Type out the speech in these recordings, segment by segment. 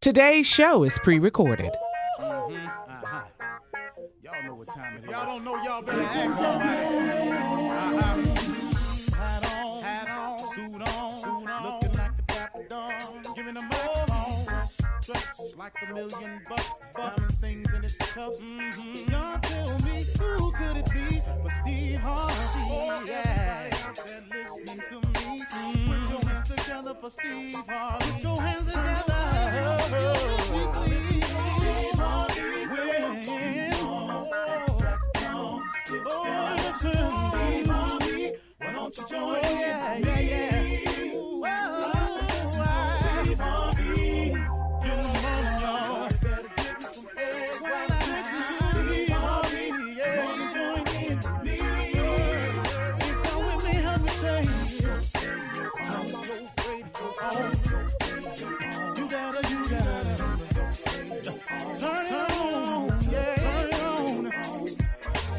Today's show is pre-recorded. Y'all know what time it is. Y'all don't know, y'all better ask somebody. Hat on, suit on, looking like the Dapper Dawn, giving a microphone, dressed like $1,000,000, diamond things in its cuffs. Y'all tell me who could it be but Steve Harvey? Yeah, out there listening to me. Put your hands together for Steve Harvey. Put your hands together. Why don't you join me? Ooh, Steve Harvey. Get them on, y'all. Better give me some eggs while I listen to Steve Harvey. Won't you join in me? If you're with me, help me say turn your radio on. You gotta turn it on. Yeah, turn it on.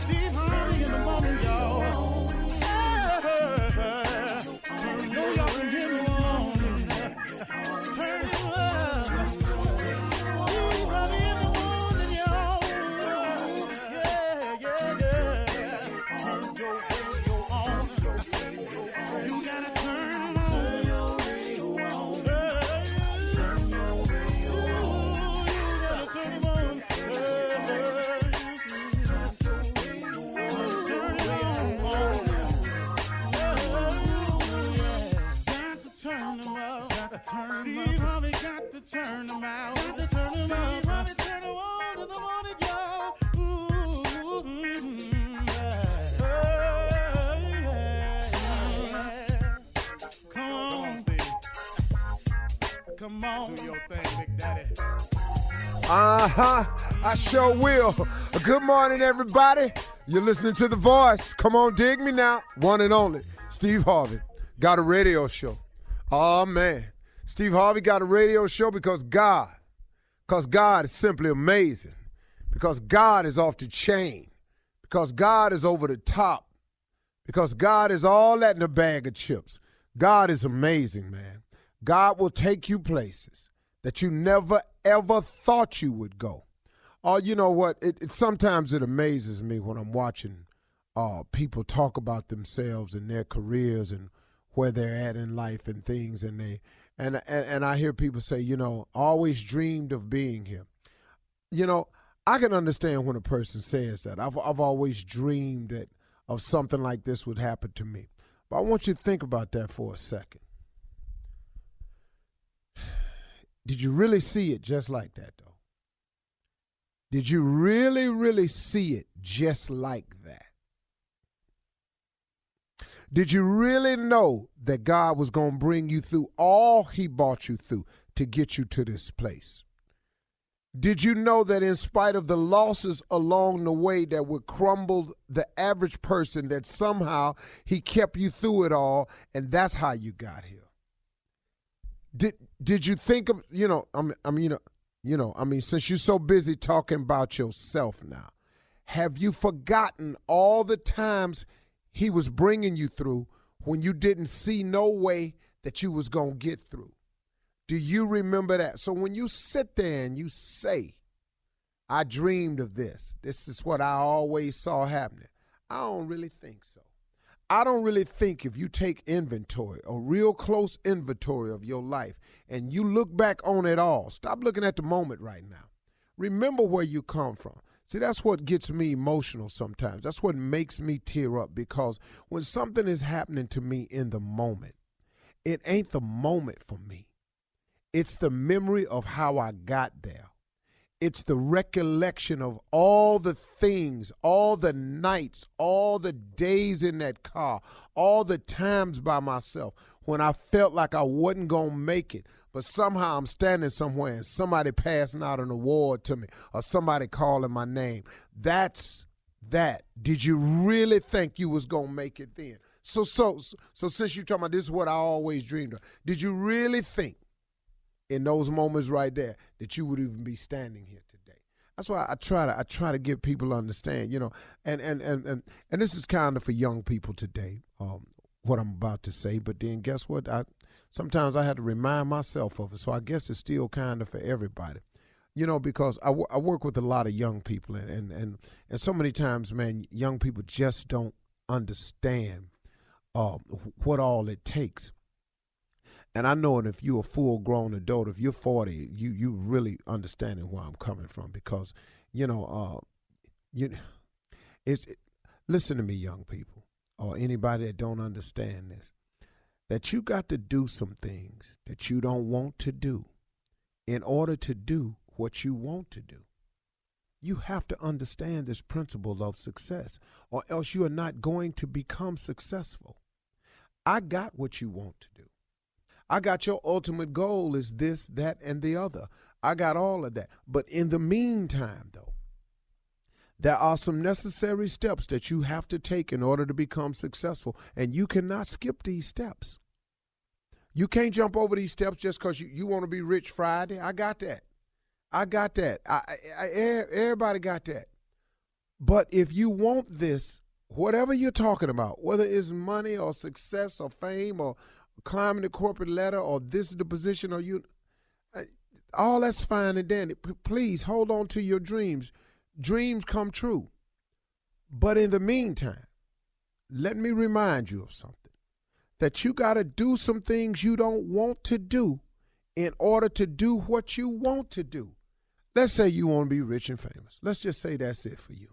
Steve Harvey in the morning, y'all. Steve Harvey got to turn them out. Got to turn them out. Harvey turn them on in the morning, y'all. Come on, Steve. Come on. Do your thing, Big Daddy. I sure will. Good morning, everybody. You're listening to The Voice. Come on, dig me now. One and only, Steve Harvey. Got a radio show. Oh, man. Steve Harvey got a radio show because God is simply amazing, because God is off the chain, because God is over the top, because God is all that in a bag of chips. God is amazing, man. God will take you places that you never, ever thought you would go. Oh, you know what? Sometimes it amazes me when I'm watching people talk about themselves and their careers and where they're at in life and things, and I hear people say, you know, always dreamed of being here. You know, I can understand when a person says that. I've always dreamed of something like this would happen to me. But I want you to think about that for a second. Did you really see it just like that, though? Did you really, really see it just like that? Did you really know that God was going to bring you through all he brought you through to get you to this place? Did you know that in spite of the losses along the way that would crumble the average person, that somehow he kept you through it all, and that's how you got here? Did you think of, since you're so busy talking about yourself now, have you forgotten all the times he was bringing you through when you didn't see no way that you was going to get through? Do you remember that? So when you sit there and you say, I dreamed of this, this is what I always saw happening, I don't really think so. I don't really think if you take inventory, a real close inventory of your life, and you look back on it all, stop looking at the moment right now. Remember where you come from. See, that's what gets me emotional sometimes. That's what makes me tear up, because when something is happening to me in the moment, it ain't the moment for me. It's the memory of how I got there. It's the recollection of all the things, all the nights, all the days in that car, all the times by myself when I felt like I wasn't going to make it. But somehow I'm standing somewhere and somebody passing out an award to me or somebody calling my name. That's that. Did you really think you was going to make it then? So since you're talking about this is what I always dreamed of, did you really think in those moments right there that you would even be standing here today? That's why I try to get people to understand, and this is kind of for young people today, what I'm about to say. But then guess what? sometimes I had to remind myself of it. So I guess it's still kind of for everybody. Because I work with a lot of young people, and so many times, man, young people just don't understand what all it takes. And I know that if you're a full-grown adult, if you're 40, you really understanding where I'm coming from, because, listen to me, young people, or anybody that don't understand this, that you got to do some things that you don't want to do in order to do what you want to do. You have to understand this principle of success, or else you are not going to become successful. I got what you want to do. I got your ultimate goal is this, that, and the other. I got all of that. But in the meantime, though, there are some necessary steps that you have to take in order to become successful, and you cannot skip these steps. You can't jump over these steps just because you want to be rich Friday. I got that. Everybody got that. But if you want this, whatever you're talking about, whether it's money or success or fame or climbing the corporate ladder, or this is the position, or all that's fine and dandy. Please hold on to your dreams. Dreams come true. But in the meantime, let me remind you of something, that you got to do some things you don't want to do in order to do what you want to do. Let's say you want to be rich and famous. Let's just say that's it for you.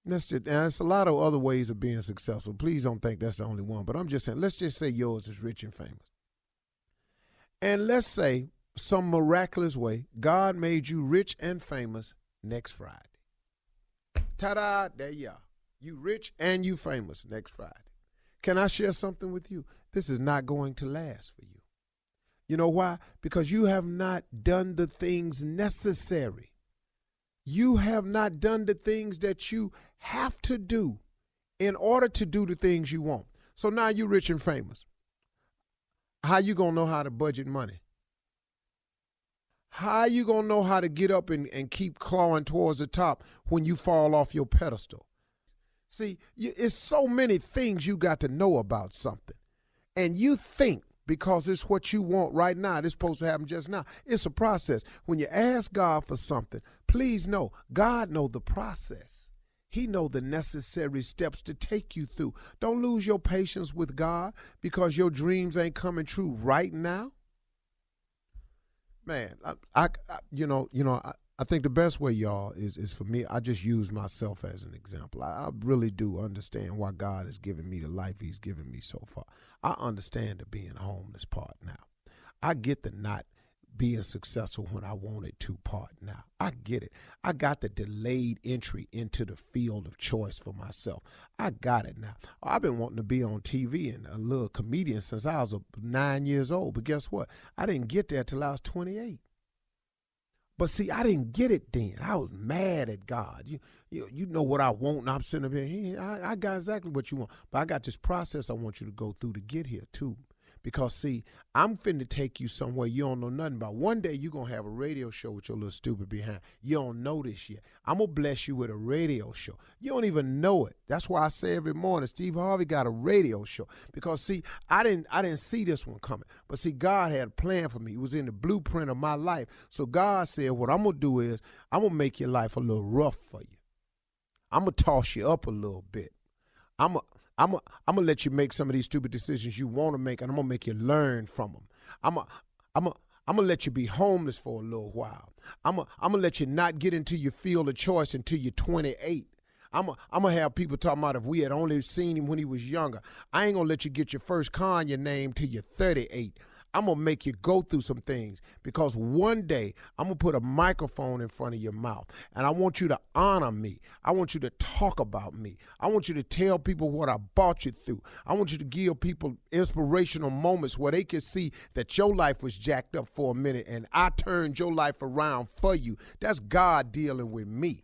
And there's a lot of other ways of being successful. Please don't think that's the only one. But I'm just saying, let's just say yours is rich and famous. And let's say some miraculous way, God made you rich and famous next Friday. Ta-da, there you are. You rich and you famous next Friday. Can I share something with you? This is not going to last for you. You know why? Because you have not done the things necessary. You have not done the things that you have to do in order to do the things you want. So now you're rich and famous. How you going to know how to budget money? How you going to know how to get up and keep clawing towards the top when you fall off your pedestal? See, it's so many things you got to know about something. And you think because it's what you want right now, it's supposed to happen just now. It's a process. When you ask God for something, please know, God knows the process. He knows the necessary steps to take you through. Don't lose your patience with God because your dreams ain't coming true right now. Man, I think the best way, y'all, is for me, I just use myself as an example. I really do understand why God has given me the life he's given me so far. I understand the being homeless part now. I get the not being successful when I wanted to part now. I get it. I got the delayed entry into the field of choice for myself. I got it now. I've been wanting to be on TV and a little comedian since I was 9 years old. But guess what? I didn't get there till I was 28. But see, I didn't get it then. I was mad at God. You know what I want, and I'm sitting up here. I got exactly what you want. But I got this process I want you to go through to get here, too. Because, see, I'm finna take you somewhere you don't know nothing about. One day you're going to have a radio show with your little stupid behind. You don't know this yet. I'm going to bless you with a radio show. You don't even know it. That's why I say every morning, Steve Harvey got a radio show. Because, see, I didn't see this one coming. But, see, God had a plan for me. It was in the blueprint of my life. So God said, what I'm going to do is I'm going to make your life a little rough for you. I'm going to toss you up a little bit. I'm going to let you make some of these stupid decisions you want to make, and I'm going to make you learn from them. I'm going to let you be homeless for a little while. I'm going to let you not get into your field of choice until you're 28. I'm going to have people talking about if we had only seen him when he was younger. I ain't going to let you get your first car in your name till you're 38. I'm going to make you go through some things because one day I'm going to put a microphone in front of your mouth and I want you to honor me. I want you to talk about me. I want you to tell people what I brought you through. I want you to give people inspirational moments where they can see that your life was jacked up for a minute and I turned your life around for you. That's God dealing with me.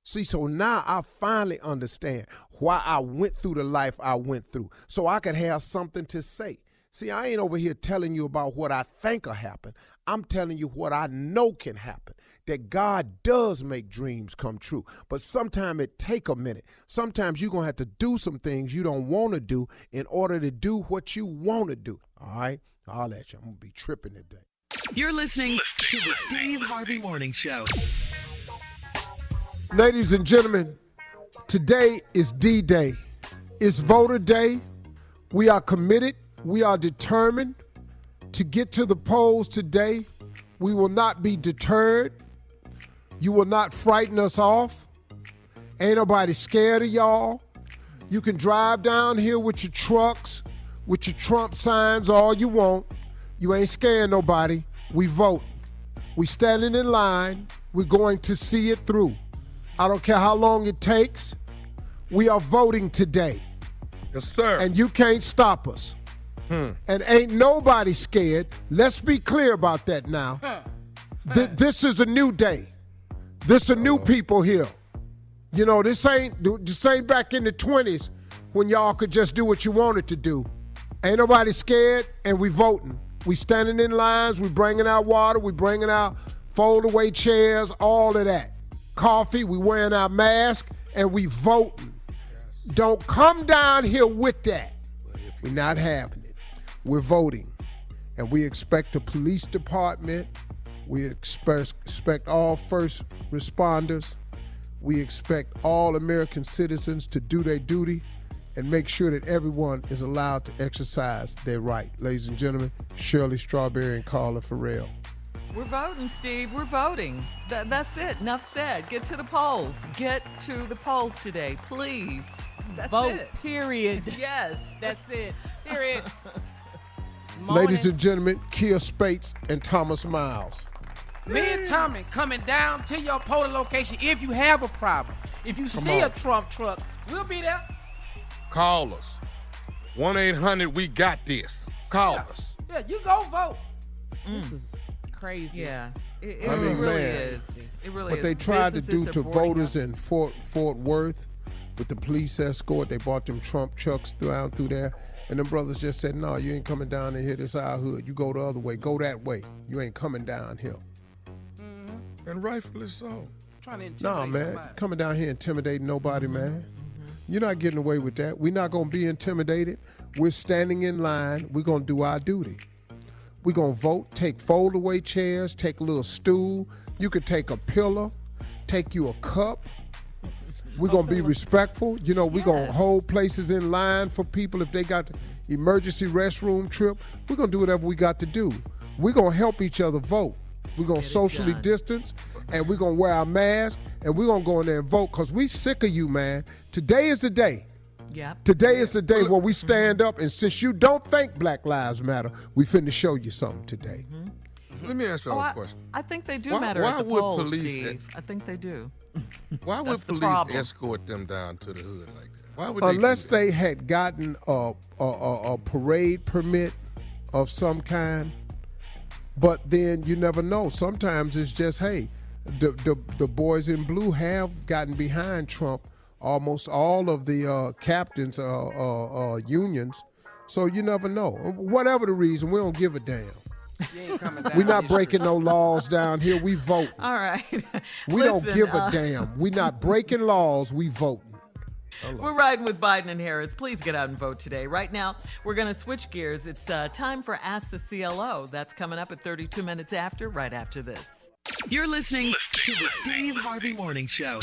See, so now I finally understand why I went through the life I went through so I could have something to say. See, I ain't over here telling you about what I think will happen. I'm telling you what I know can happen, that God does make dreams come true. But sometimes it take a minute. Sometimes you're going to have to do some things you don't want to do in order to do what you want to do, all right? I'll let you. I'm going to be tripping today. You're listening to the Steve Harvey Morning Show. Ladies and gentlemen, today is D-Day. It's voter day. We are committed. We are determined to get to the polls today. We will not be deterred. You will not frighten us off. Ain't nobody scared of y'all. You can drive down here with your trucks, with your Trump signs all you want. You ain't scaring nobody. We vote. We standing in line. We're going to see it through. I don't care how long it takes. We are voting today. Yes, sir. And you can't stop us. And ain't nobody scared. Let's be clear about that now. This is a new day. This are new people here. You know, this ain't back in the 20s when y'all could just do what you wanted to do. Ain't nobody scared, and we voting. We standing in lines. We bringing out water. We bringing out fold-away chairs, all of that. Coffee. We wearing our mask, and we voting. Yes. Don't come down here with that. We're not having it. We're voting, and we expect the police department. We expect all first responders. We expect all American citizens to do their duty and make sure that everyone is allowed to exercise their right. Ladies and gentlemen, Shirley Strawberry and Carla Farrell. We're voting, Steve. We're voting. That's it. Enough said. Get to the polls. Get to the polls today, please. That's Vote, it. period. Yes. That's it, period. Ladies and gentlemen, Kia Spates and Thomas Miles. Me and Tommy coming down to your polling location if you have a problem. If you see a Trump truck, we'll be there. Call us. 1-800-WE-GOT-THIS. Call us. Yeah, you go vote. This is crazy. Yeah. It mean, really man, is. It really What is. they tried to do Businesses to are boarding voters up. in Fort Worth with the police escort, they brought them Trump trucks down through there, and them brothers just said, no, you ain't coming down here. This our hood. You go the other way. Go that way. You ain't coming down here. And rightfully so. Trying to intimidate Nah, man. somebody. Coming down here intimidating nobody, man. You're not getting away with that. We're not going to be intimidated. We're standing in line. We're going to do our duty. We're going to vote, take fold-away chairs, take a little stool. You could take a pillow, take you a cup. We're going to be respectful. You know, we're going to hold places in line for people if they got the emergency restroom trip. We're going to do whatever we got to do. We're going to help each other vote. We're going to socially distance, and we're going to wear our mask, and we're going to go in there and vote because we sick of you, man. Today is the day. Yep. Today is the day where we stand up, and since you don't think Black Lives Matter, we finna show you something today. Let me ask y'all a question. I think they do Why- matter why at the would polls, police- Steve. I think they do. Why would That's the police problem. escort them down to the hood like that? Why would they Unless do that? they had gotten a parade permit of some kind, but then you never know. Sometimes it's just, hey, the boys in blue have gotten behind Trump. Almost all of the captains unions, so you never know. Whatever the reason, we don't give a damn. You ain't coming down We're not this breaking street. no laws down here. We vote. All right. We don't Listen, give a damn. We're not breaking laws. We voting. We're riding with Biden and Harris. Please get out and vote today. Right now, we're going to switch gears. It's time for Ask the CLO. That's coming up at 32 minutes after, right after this. You're listening to the Steve Harvey Morning Show.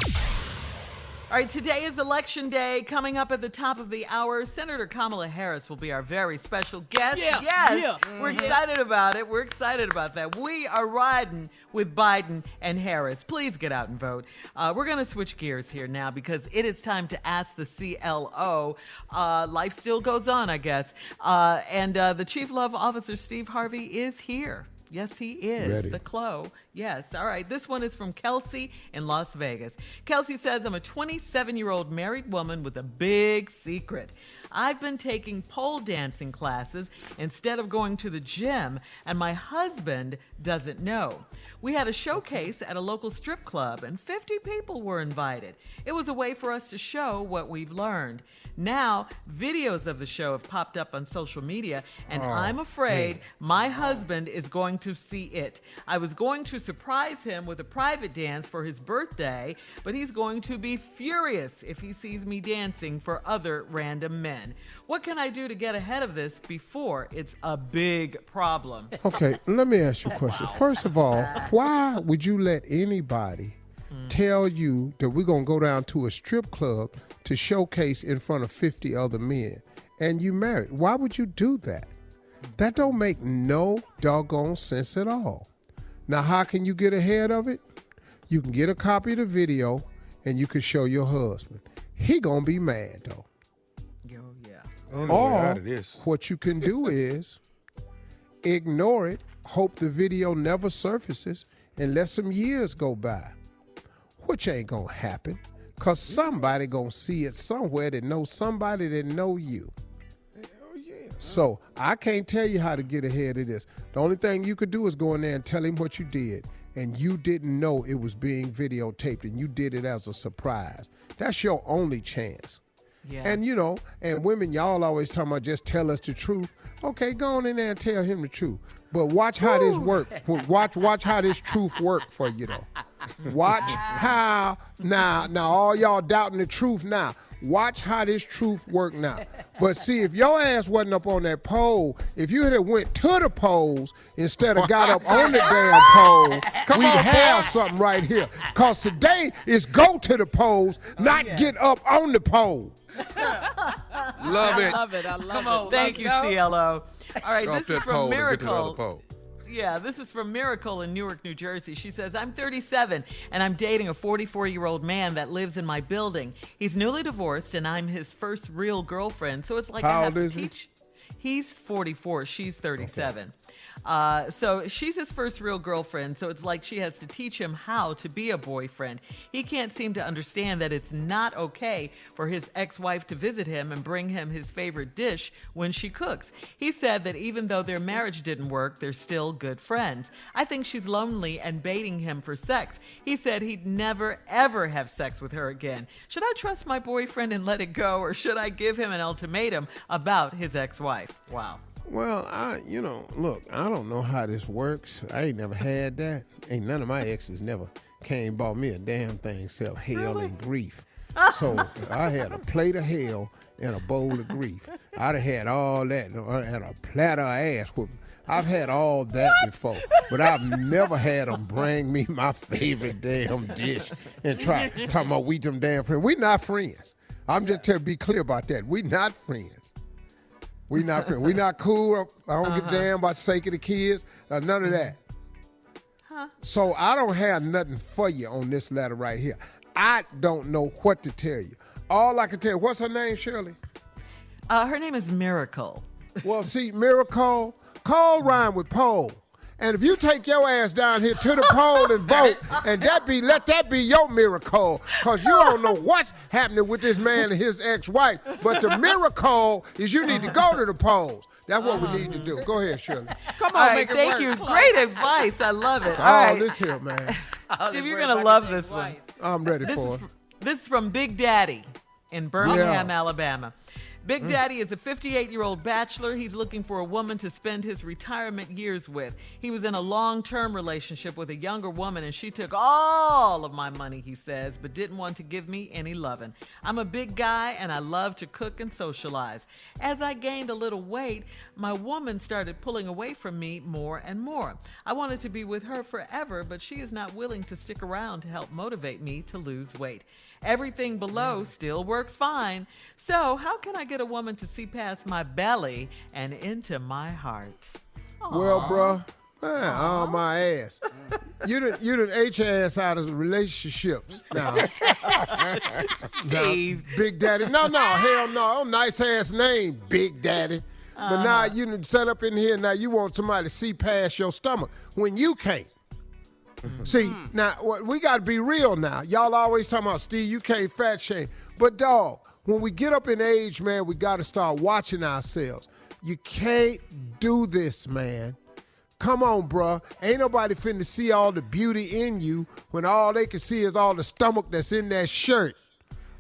All right, today is Election Day. Coming up at the top of the hour, Senator Kamala Harris will be our very special guest. Yes, we're excited about it. We're excited about that. We are riding with Biden and Harris. Please get out and vote. We're going to switch gears here now because it is time to ask the CLO. Life still goes on, I guess. And the Chief Love Officer, Steve Harvey, is here. Yes, he is. Ready. The Clo. Yes. All right. This one is from Kelsey in Las Vegas. Kelsey says, I'm a 27-year-old married woman with a big secret. I've been taking pole dancing classes instead of going to the gym, and my husband doesn't know. We had a showcase at a local strip club, and 50 people were invited. It was a way for us to show what we've learned. Now, videos of the show have popped up on social media, and I'm afraid my husband is going to see it. I was going to surprise him with a private dance for his birthday, but he's going to be furious if he sees me dancing for other random men. men. What can I do to get ahead of this before it's a big problem? Okay, let me ask you a question. First of all, why would you let anybody tell you that we're going to go down to a strip club to showcase in front of 50 other men and you married? Why would you do that? That don't make no doggone sense at all. Now, how can you get ahead of it? You can get a copy of the video and you can show your husband. He gonna be mad though. Or what you can do is ignore it, hope the video never surfaces, and let some years go by, which ain't gonna happen, because somebody gonna see it somewhere that knows somebody that know you. So I can't tell you how to get ahead of this. The only thing you could do is go in there and tell him what you did, and you didn't know it was being videotaped, and you did it as a surprise. That's your only chance. Yeah. And, you know, and women, y'all always talking about just tell us the truth. Okay, go on in there and tell him the truth. But watch how this work. Watch how this truth work for you, though. Watch how, now all y'all doubting the truth now. Watch how this truth work now. But see, if your ass wasn't up on that pole, if you had went to the poles instead of got up on the damn pole, we'd have something right here. Because today is go to the poles, not get up on the pole. Love it. I love it. Thank you, CLO. All right, this is from Miracle. Yeah, this is from Miracle in Newark, New Jersey. She says, I'm 37, and I'm dating a 44-year-old man that lives in my building. He's newly divorced, and I'm his first real girlfriend, so it's like I have to teach. He's 44. She's 37. Okay. So she's his first real girlfriend, so it's like she has to teach him how to be a boyfriend. He can't seem to understand that it's not okay for his ex-wife to visit him and bring him his favorite dish when she cooks. He said that even though their marriage didn't work, they're still good friends. I think she's lonely and baiting him for sex. He said he'd never, ever have sex with her again. Should I trust my boyfriend and let it go, or should I give him an ultimatum about his ex-wife? Wow. Well, look, I don't know how this works. I ain't never had that. Ain't none of my exes never came bought me a damn thing except hell and grief. So I had a plate of hell and a bowl of grief. I'd have had all that and a platter of ass whooping. I've had all that before, but I've never had them bring me my favorite damn dish and talking about we them damn friends. We not friends. I'm just to be clear about that. We not friends. We not friends. We not cool. I don't give a damn about the sake of the kids. None of that. So I don't have nothing for you on this letter right here. I don't know what to tell you. All I can tell you, what's her name, Shirley? Her name is Miracle. Well, see, Miracle, call rhyme with pole. And if you take your ass down here to the poll and vote, and let that be your miracle, because you don't know what's happening with this man and his ex-wife. But the miracle is you need to go to the polls. That's what we need to do. Go ahead, Shirley. Come on, all right, make it thank work. you. Great advice. I love it. All right. this here, man. Steve, you're going to love this one. I'm ready for it. This is from Big Daddy in Birmingham, Alabama. Big Daddy is a 58-year-old bachelor. He's looking for a woman to spend his retirement years with. He was in a long-term relationship with a younger woman, and she took all of my money, he says, but didn't want to give me any loving. I'm a big guy, and I love to cook and socialize. As I gained a little weight, my woman started pulling away from me more and more. I wanted to be with her forever, but she is not willing to stick around to help motivate me to lose weight. Everything below still works fine. So how can I get a woman to see past my belly and into my heart? Aww. Well, bruh, man, on my ass. You done H ass out of relationships now. Steve. Now, Big Daddy. No, hell no. Nice ass name, Big Daddy. But now you done set up in here, now you want somebody to see past your stomach when you can't. See, now, we got to be real now. Y'all always talking about, Steve, you can't fat shame. But, dog, when we get up in age, man, we got to start watching ourselves. You can't do this, man. Come on, bruh. Ain't nobody finna see all the beauty in you when all they can see is all the stomach that's in that shirt.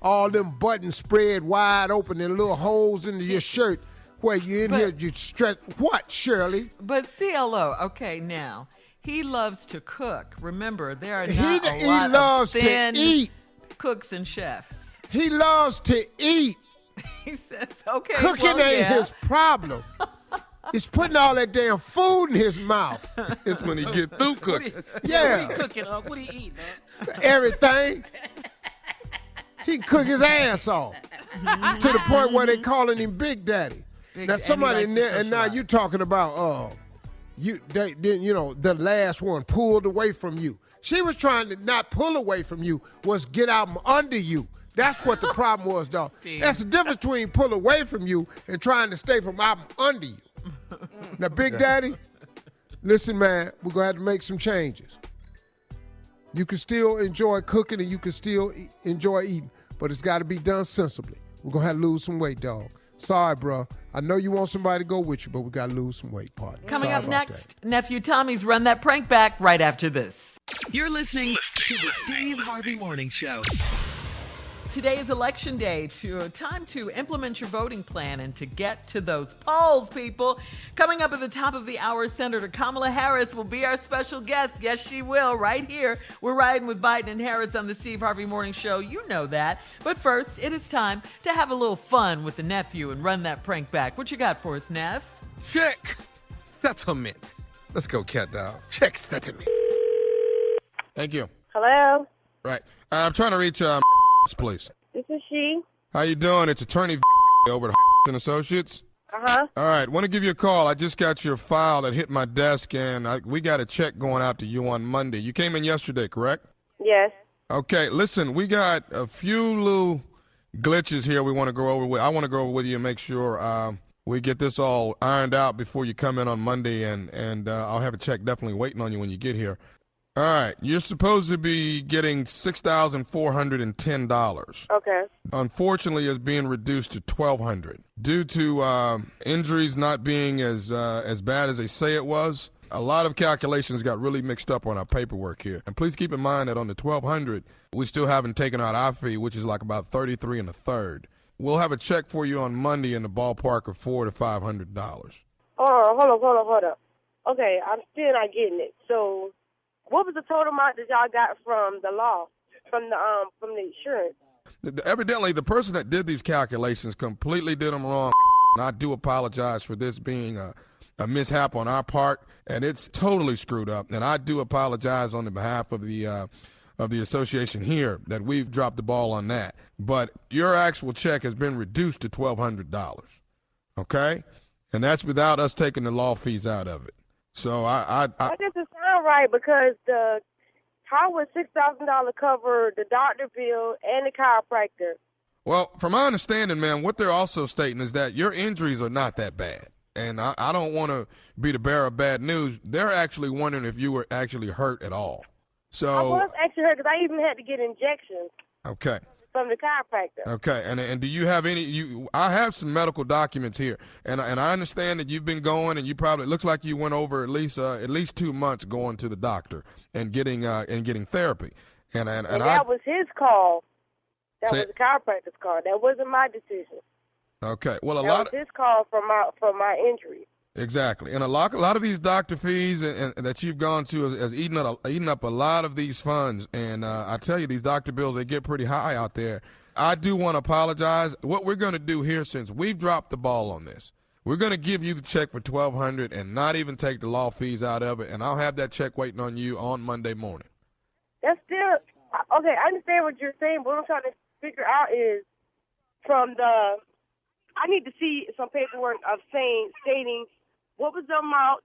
All them buttons spread wide open and little holes into your shirt where you in here, you stretch. What, Shirley? But CLO, okay, now. He loves to cook. Remember, there are not a lot of thin to eat. cooks and chefs. He loves to eat. He says, okay. Cooking ain't his problem. It's putting all that damn food in his mouth. It's when he get through cooking. Yeah. What he cooking, What he eating, Everything. He can cook his ass off to the point where they calling him Big Daddy. Now somebody in there, and now you talking about the last one pulled away from you. She was trying to not pull away from you, was get out from under you. That's what the problem was, dog. That's the difference between pull away from you and trying to stay from out from under you. Now, Big Daddy, listen, man, we're going to have to make some changes. You can still enjoy cooking and you can still enjoy eating, but it's got to be done sensibly. We're going to have to lose some weight, dog. Sorry, bro. I know you want somebody to go with you, but we got to lose some weight, partner. Coming Sorry up about next, Nephew Tommy's Run That Prank Back right after this. You're listening to the Steve Harvey Morning Show. Today is election day, time to implement your voting plan and to get to those polls, people. Coming up at the top of the hour, Senator Kamala Harris will be our special guest. Yes, she will, right here. We're riding with Biden and Harris on the Steve Harvey Morning Show. You know that. But first, it is time to have a little fun with the nephew and run that prank back. What you got for us, Neff? Check settlement. Let's go, cat dog. Check settlement. Thank you. Hello, Right. I'm trying to reach please. this is she. How you doing? It's Attorney over at and Associates. Uh-huh. All right, want to give you a call. I just got your file that hit my desk, and we got a check going out to you on Monday. You came in yesterday, correct? Yes. Okay, listen, we got a few little glitches here we want to go over with. I want to go over with you and make sure we get this all ironed out before you come in on Monday, and I'll have a check definitely waiting on you when you get here. All right, you're supposed to be getting $6,410. Okay. Unfortunately, it's being reduced to $1,200 due to injuries not being as bad as they say it was. A lot of calculations got really mixed up on our paperwork here, and please keep in mind that on the $1,200, we still haven't taken out our fee, which is like about $33 1/3. We'll have a check for you on Monday in the ballpark of $400 to $500. Hold up. Okay, I'm still not getting it. So, what was the total amount that y'all got from the law, from the insurance? Evidently, the person that did these calculations completely did them wrong. And I do apologize for this being a mishap on our part, and it's totally screwed up. And I do apologize on the behalf of the association here that we've dropped the ball on that. But your actual check has been reduced to $1,200, okay? And that's without us taking the law fees out of it. So That doesn't sound right because how would $6,000 cover the doctor bill and the chiropractor? Well, from my understanding, man, what they're also stating is that your injuries are not that bad. And I don't want to be the bearer of bad news. They're actually wondering if you were actually hurt at all. So I was actually hurt because I even had to get injections. Okay. From the chiropractor. Okay, and do you have any? I have some medical documents here, and I understand that you've been going, and you probably, it looks like you went over at least 2 months going to the doctor and getting therapy, and that was his call. That was the chiropractor's call. That wasn't my decision. Okay, well that was his call for my injury. Exactly, and a lot of these doctor fees and that you've gone to has eaten up a lot of these funds. And I tell you, these doctor bills, they get pretty high out there. I do want to apologize. What we're going to do here, since we've dropped the ball on this, we're going to give you the check for $1,200 and not even take the law fees out of it. And I'll have that check waiting on you on Monday morning. That's still okay. I understand what you're saying, but what I'm trying to figure out is I need to see some paperwork of stating what was the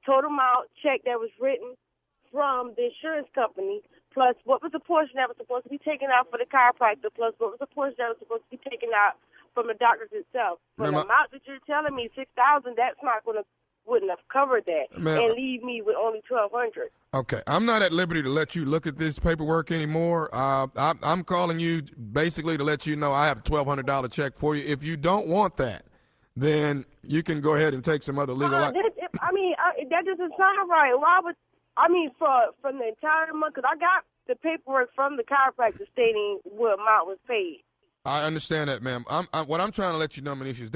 total amount check that was written from the insurance company, plus what was the portion that was supposed to be taken out for the chiropractor, plus what was the portion that was supposed to be taken out from the doctors itself. For the amount that you're telling me, $6,000, that's not wouldn't have covered that, and leave me with only $1,200. Okay, I'm not at liberty to let you look at this paperwork anymore. I'm calling you basically to let you know I have a $1,200 check for you. If you don't want that, then you can go ahead and take some other legal action. That doesn't sound right. Why would from the entire month? Because I got the paperwork from the chiropractor stating what amount was paid. I understand that, ma'am. What I'm trying to let you know, Manisha, is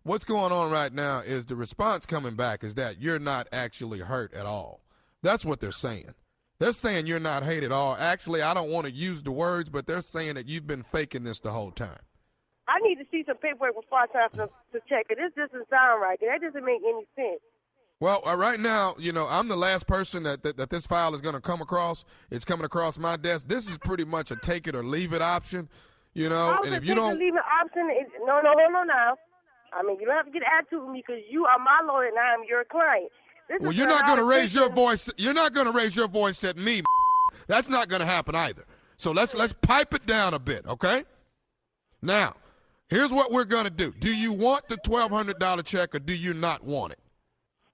what's going on right now is the response coming back is that you're not actually hurt at all. That's what they're saying. They're saying you're not hurt at all. Actually, I don't want to use the words, but they're saying that you've been faking this the whole time. I need need to see some paperwork before I time to check it. This doesn't sound right. That doesn't make any sense. Well, right now, I'm the last person that this file is going to come across. It's coming across my desk. This is pretty much a take it or leave it option, and if you don't leave it option, no, now. I mean, you don't have to get attitude with me because you are my lawyer and I am your client. Well, you're not going to raise your voice. You're not going to raise your voice at me. That's not going to happen either. So let's pipe it down a bit, okay? Now, here's what we're going to do. Do you want the $1,200 check or do you not want it?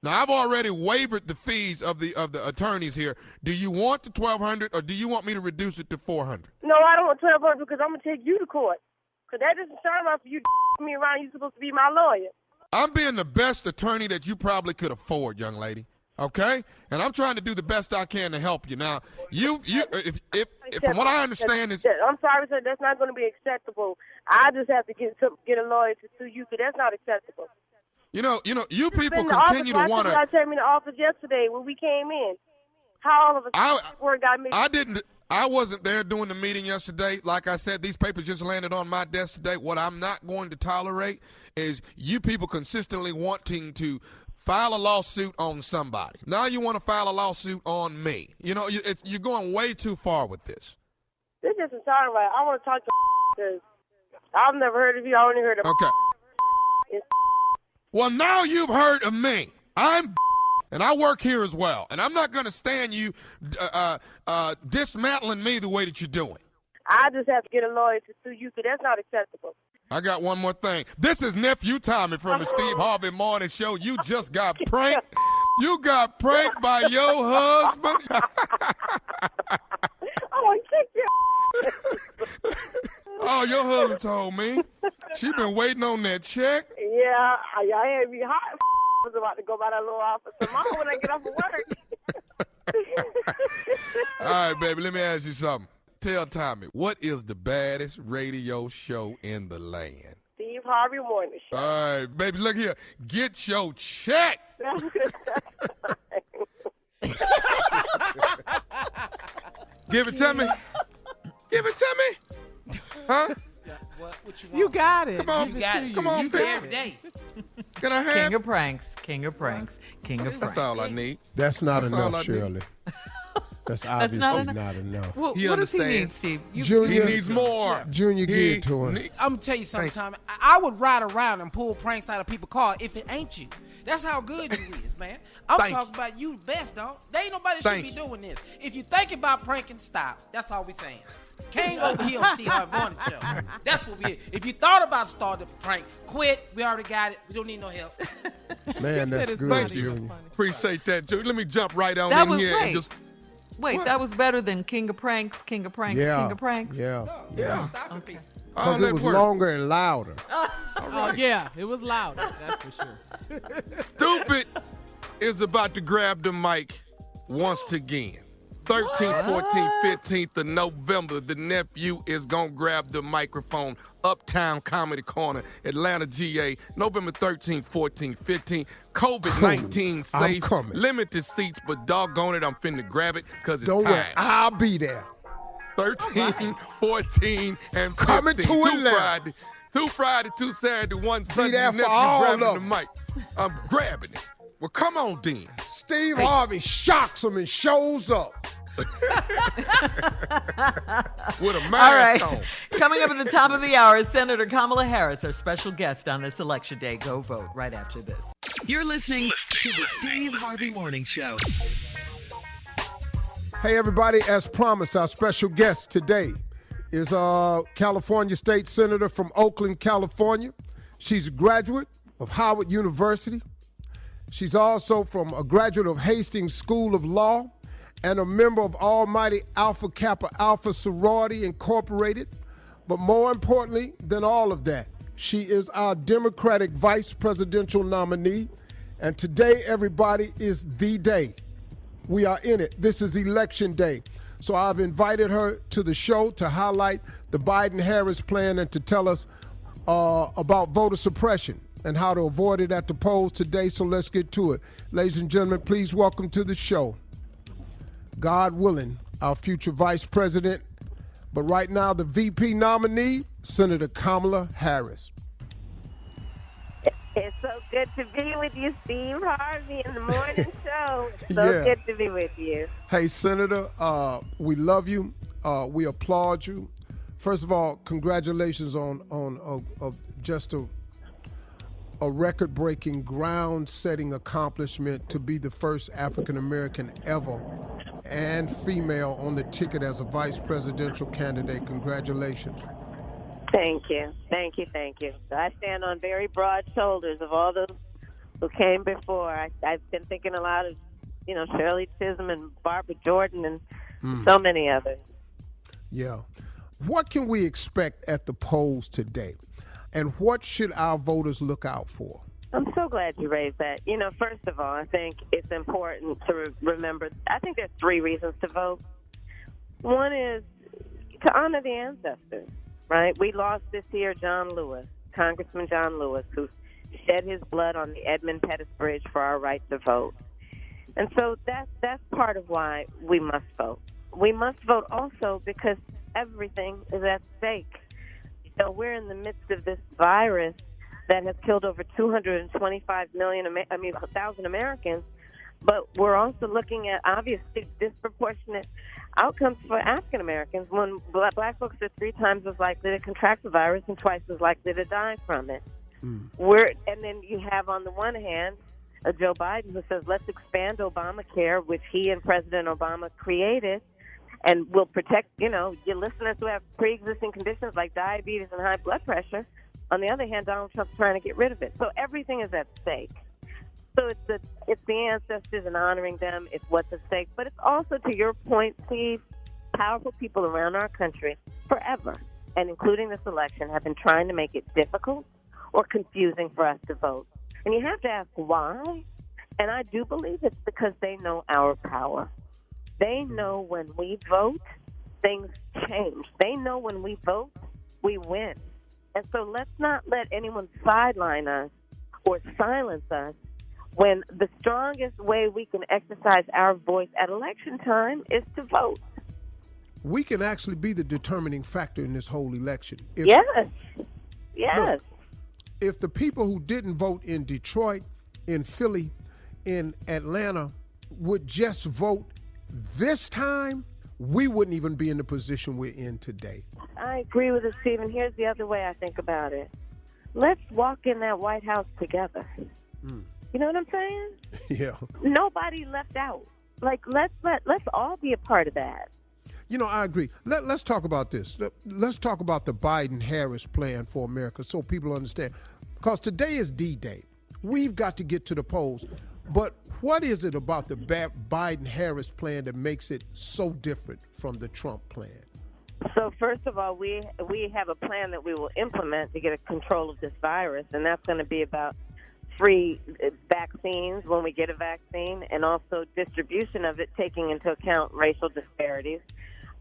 Now, I've already waived the fees of the attorneys here. Do you want the $1,200 or do you want me to reduce it to $400? No, I don't want $1,200 because I'm going to take you to court. Because that doesn't sound right for you to me around. You're supposed to be my lawyer. I'm being the best attorney that you probably could afford, young lady. Okay? And I'm trying to do the best I can to help you. Now, if from what I understand is... I'm sorry, sir. That's not going to be acceptable. I just have to get a lawyer to sue you because that's not acceptable. You people continue to want to... I came in the office yesterday when we came in. How all of us word got mixed. I wasn't there during the meeting yesterday. Like I said, these papers just landed on my desk today. What I'm not going to tolerate is you people consistently wanting to file a lawsuit on somebody. Now you want to file a lawsuit on me. You're going way too far with this. This doesn't sound right. I want to talk to because I've never heard of you. I only heard of Okay. Well, now you've heard of me. I'm and I work here as well. And I'm not going to stand you dismantling me the way that you're doing. I just have to get a lawyer to sue you because that's not acceptable. I got one more thing. This is Nephew Tommy from the Steve Harvey Morning Show. You just got pranked. You got pranked by your husband. Oh, kick you. Oh, your husband told me. She been waiting on that check. Yeah, I had me hot. I was about to go by that little office tomorrow when I get off of work. All right, baby, let me ask you something. Tell Tommy, what is the baddest radio show in the land? Steve Harvey Morning Show. All right, baby, look here. Get your check. Give it to me. Give it to me. Huh? What you want? You got it. Come on, come on, you baby. every day. Can I have King of pranks. King of pranks. King of pranks. That's all I need. That's not That's all enough, I need. Shirley. That's obviously not enough. Well, He what does he need, understands. Steve? Junior, He needs more. Junior, He give it to him. I'm going to tell you something, Tommy. I would ride around and pull pranks out of people's cars if it ain't you. That's how good you is, man. I'm Thank talking about you best, dog. There ain't nobody Thank should you. be doing this. If you think about pranking, stop. That's all we saying. King over here on Steve Harvey Morning Show. That's what we is. If you thought about starting a prank, quit. We already got it. We don't need no help. Man, that's good, Thank you. Junior. Appreciate that, Junior. Let me jump right on That in was here great. and just... Wait, What? that was better than King of Pranks, King of Pranks, Yeah. King of Pranks? Yeah. Yeah. Stop people. All Because it that was work. longer and louder. Oh, yeah, it was louder. That's for sure. Stupid is about to grab the mic once again. 13th, 14th, 15th of November, the nephew is going to grab the microphone. Uptown Comedy Corner, Atlanta, GA. November 13th, 14th, 15th. COVID-19 I'm safe. coming. Limited seats, but doggone it, I'm finna grab it because it's Don't time. worry, I'll be there. 13, 14, and 15. Coming to Atlanta. Two Friday, two Saturday, one Sunday. there for Nephew all grabbing of the them. mic. I'm grabbing it. Well, come on, then. Steve Harvey shocks him and shows up. With a All mask right. on. Coming up at the top of the hour is Senator Kamala Harris, our special guest on this election day. Go vote right after this. You're listening to the Steve Harvey Morning Show. Hey, everybody, as promised, our special guest today is California State Senator from Oakland, California. She's a graduate of Howard University. She's also from a graduate of Hastings School of Law and a member of Almighty Alpha Kappa Alpha Sorority Incorporated. But more importantly than all of that, she is our Democratic vice presidential nominee. And today, everybody, is the day. We are in it. This is election day. So I've invited her to the show to highlight the Biden-Harris plan and to tell us about voter suppression and how to avoid it at the polls today. So let's get to it. Ladies and gentlemen, please welcome to the show, God willing, our future Vice President, But right now, the VP nominee, Senator Kamala Harris. It's so good to be with you, Steve Harvey, in the morning show. It's so good to be with you. Hey, Senator, we love you. We applaud you. First of all, congratulations on just a record-breaking, ground-setting accomplishment to be the first African-American ever and female on the ticket as a vice presidential candidate. Congratulations. Thank you. Thank you. Thank you. I stand on very broad shoulders of all those who came before. I've been thinking a lot of, Shirley Chisholm and Barbara Jordan and so many others. Yeah. What can we expect at the polls today? And what should our voters look out for? I'm so glad you raised that. First of all, I think it's important to remember, I think there's 3 reasons to vote. One is to honor the ancestors, right? We lost this year Congressman John Lewis, who shed his blood on the Edmund Pettus Bridge for our right to vote. And so that's part of why we must vote. We must vote also because everything is at stake. We're in the midst of this virus that has killed over 225,000 Americans, but we're also looking at obviously disproportionate outcomes for African Americans when black folks are 3 times as likely to contract the virus and twice as likely to die from it. And then you have on the one hand Joe Biden who says let's expand Obamacare, which he and President Obama created, and will protect, your listeners who have pre-existing conditions like diabetes and high blood pressure. On the other hand, Donald Trump's trying to get rid of it. So everything is at stake. So it's the ancestors and honoring them. It's what's at stake. But it's also, to your point, Steve, powerful people around our country forever, and including this election, have been trying to make it difficult or confusing for us to vote. And you have to ask why. And I do believe it's because they know our power. They know when we vote, things change. They know when we vote, we win. And so let's not let anyone sideline us or silence us when the strongest way we can exercise our voice at election time is to vote. We can actually be the determining factor in this whole election. Yes. Look, if the people who didn't vote in Detroit, in Philly, in Atlanta would just vote this time, we wouldn't even be in the position we're in today. I agree with it, Stephen. Here's the other way I think about it. Let's walk in that White House together. You know what I'm saying? Yeah. Nobody left out. Like, let's all be a part of that. I agree. Let's talk about this. Let's talk about the Biden-Harris plan for America so people understand. Because today is D-Day. We've got to get to the polls. But what is it about the Biden-Harris plan that makes it so different from the Trump plan? So first of all, we have a plan that we will implement to get a control of this virus, and that's going to be about free vaccines when we get a vaccine, and also distribution of it, taking into account racial disparities.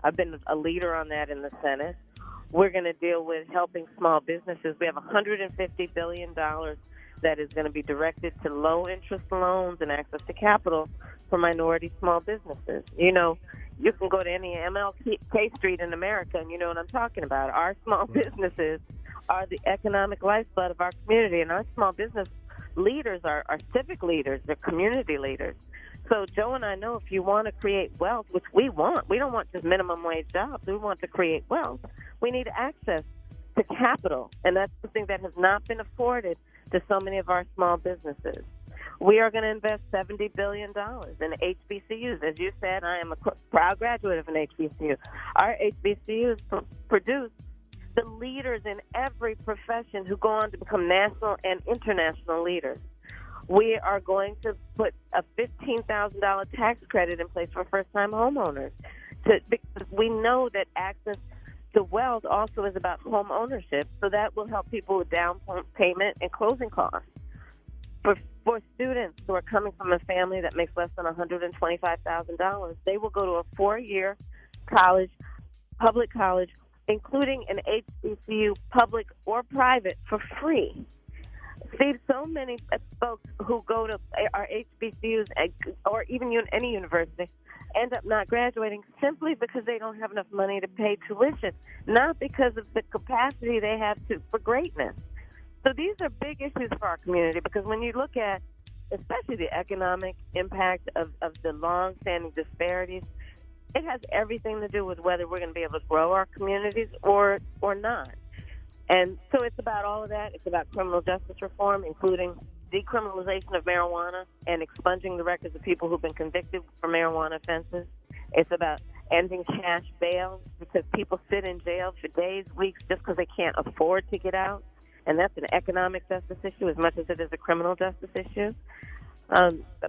I've been a leader on that in the Senate. We're going to deal with helping small businesses. We have $150 billion that is going to be directed to low-interest loans and access to capital for minority small businesses. You can go to any MLK Street in America, and you know what I'm talking about. Our small businesses are the economic lifeblood of our community, and our small business leaders are civic leaders. They're community leaders. So Joe and I know if you want to create wealth, which we don't want just minimum wage jobs. We want to create wealth. We need access to capital, and that's something that has not been afforded to so many of our small businesses. We are going to invest $70 billion in HBCUs. As you said, I am a proud graduate of an HBCU. Our HBCUs produce the leaders in every profession who go on to become national and international leaders. We are going to put a $15,000 tax credit in place for first-time homeowners because we know that access to wealth also is about home ownership, so that will help people with down payment and closing costs. For students who are coming from a family that makes less than $125,000, they will go to a 4-year college, public college, including an HBCU, public or private, for free. See, so many folks who go to our HBCUs or even any university end up not graduating simply because they don't have enough money to pay tuition, not because of the capacity they have for greatness. So these are big issues for our community, because when you look at especially the economic impact of the long-standing disparities, it has everything to do with whether we're going to be able to grow our communities or not. And so it's about all of that. It's about criminal justice reform, including decriminalization of marijuana and expunging the records of people who've been convicted for marijuana offenses. It's about ending cash bail, because people sit in jail for days, weeks, just because they can't afford to get out. And that's an economic justice issue as much as it is a criminal justice issue.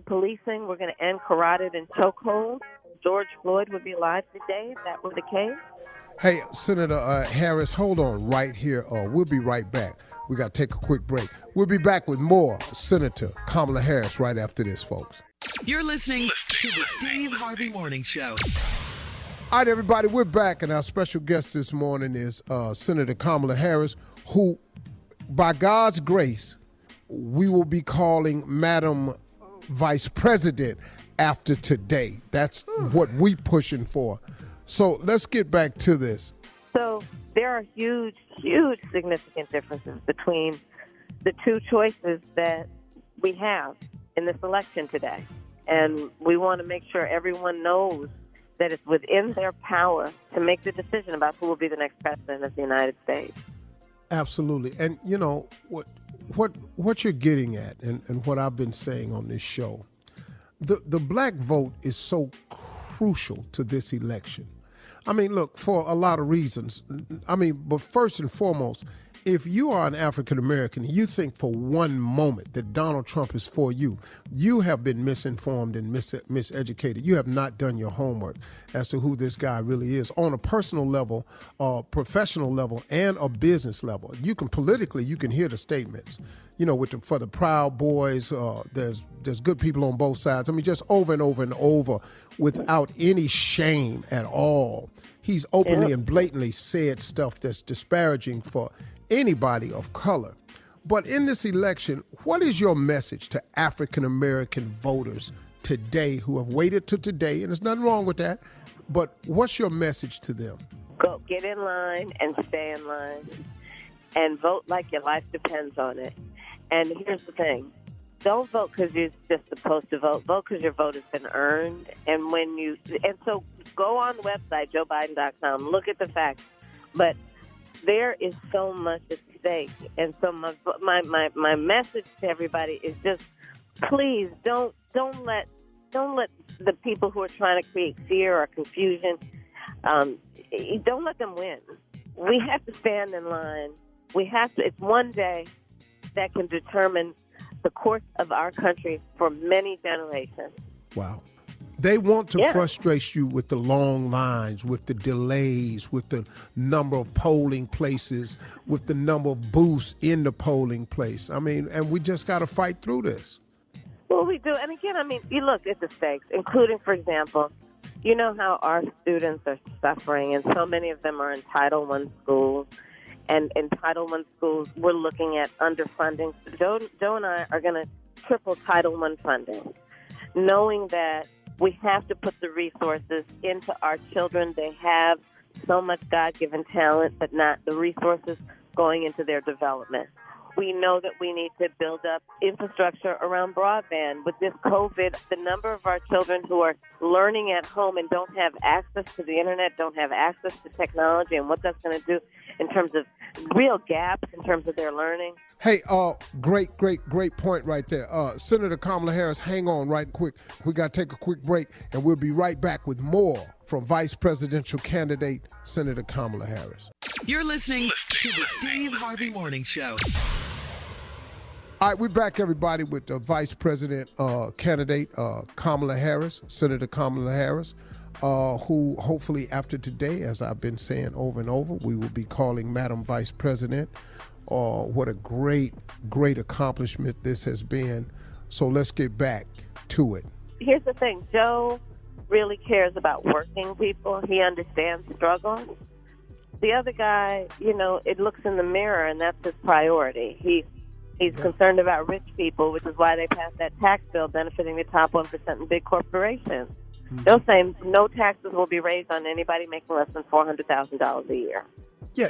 Policing, we're going to end carotid and chokeholds. George Floyd would be alive today if that were the case. Hey, Senator Harris, hold on right here. We'll be right back. We got to take a quick break. We'll be back with more Senator Kamala Harris right after this, folks. You're listening to the Steve Harvey Morning Show. All right, everybody, we're back, and our special guest this morning is Senator Kamala Harris, who, by God's grace, we will be calling Madam Vice President after today. That's what we're pushing for. So let's get back to this. So there are huge, huge significant differences between the two choices that we have in this election today. And we want to make sure everyone knows that it's within their power to make the decision about who will be the next president of the United States. Absolutely. And, you know, what you're getting at and what I've been saying on this show, the black vote is so crucial to this election. I mean, look, for a lot of reasons. I mean, but first and foremost, if you are an African American and you think for one moment that Donald Trump is for you, you have been misinformed and miseducated. You have not done your homework as to who this guy really is on a personal level, professional level, and a business level. You can politically, you can hear the statements. You know, for the Proud Boys, there's good people on both sides. I mean, just over and over and over without any shame at all. He's openly and blatantly said stuff that's disparaging for anybody of color. But in this election, what is your message to African American voters today who have waited till today, and there's nothing wrong with that, but what's your message to them? Go get in line and stay in line and vote like your life depends on it. And here's the thing. Don't vote because you're just supposed to vote. Vote because your vote has been earned. And so go on the website, joebiden.com, look at the facts. But there is so much at stake. And so my message to everybody is just, please don't let the people who are trying to create fear or confusion, don't let them win. We have to stand in line. It's one day that can determine the course of our country for many generations. Wow. They want to frustrate you with the long lines, with the delays, with the number of polling places, with the number of booths in the polling place. I mean, and we just got to fight through this. Well, we do. And again, I mean, you look at the stakes, including, for example, you know how our students are suffering, and so many of them are in Title I schools. And in Title I schools, we're looking at underfunding. Joe and I are going to triple Title I funding, knowing that we have to put the resources into our children. They have so much God-given talent, but not the resources going into their development. We know that we need to build up infrastructure around broadband. With this COVID, the number of our children who are learning at home and don't have access to the internet, don't have access to technology, and what that's going to do in terms of real gaps in terms of their learning. Hey, great point right there. Senator Kamala Harris, hang on right quick. We got to take a quick break, and we'll be right back with more from Vice Presidential candidate Senator Kamala Harris. You're listening to the Steve Harvey Morning Show. All right, we're back, everybody, with the Vice President candidate Kamala Harris, Senator Kamala Harris, who hopefully after today, as I've been saying over and over, we will be calling Madam Vice President. What a great accomplishment this has been. So let's get back to it. Here's the thing. Joe really cares about working people. He understands struggle. The other guy, you know, it looks in the mirror, and that's his priority. He's concerned about rich people, which is why they passed that tax bill benefiting the top 1% in big corporations. They'll say no taxes will be raised on anybody making less than $400,000 a year. Yeah,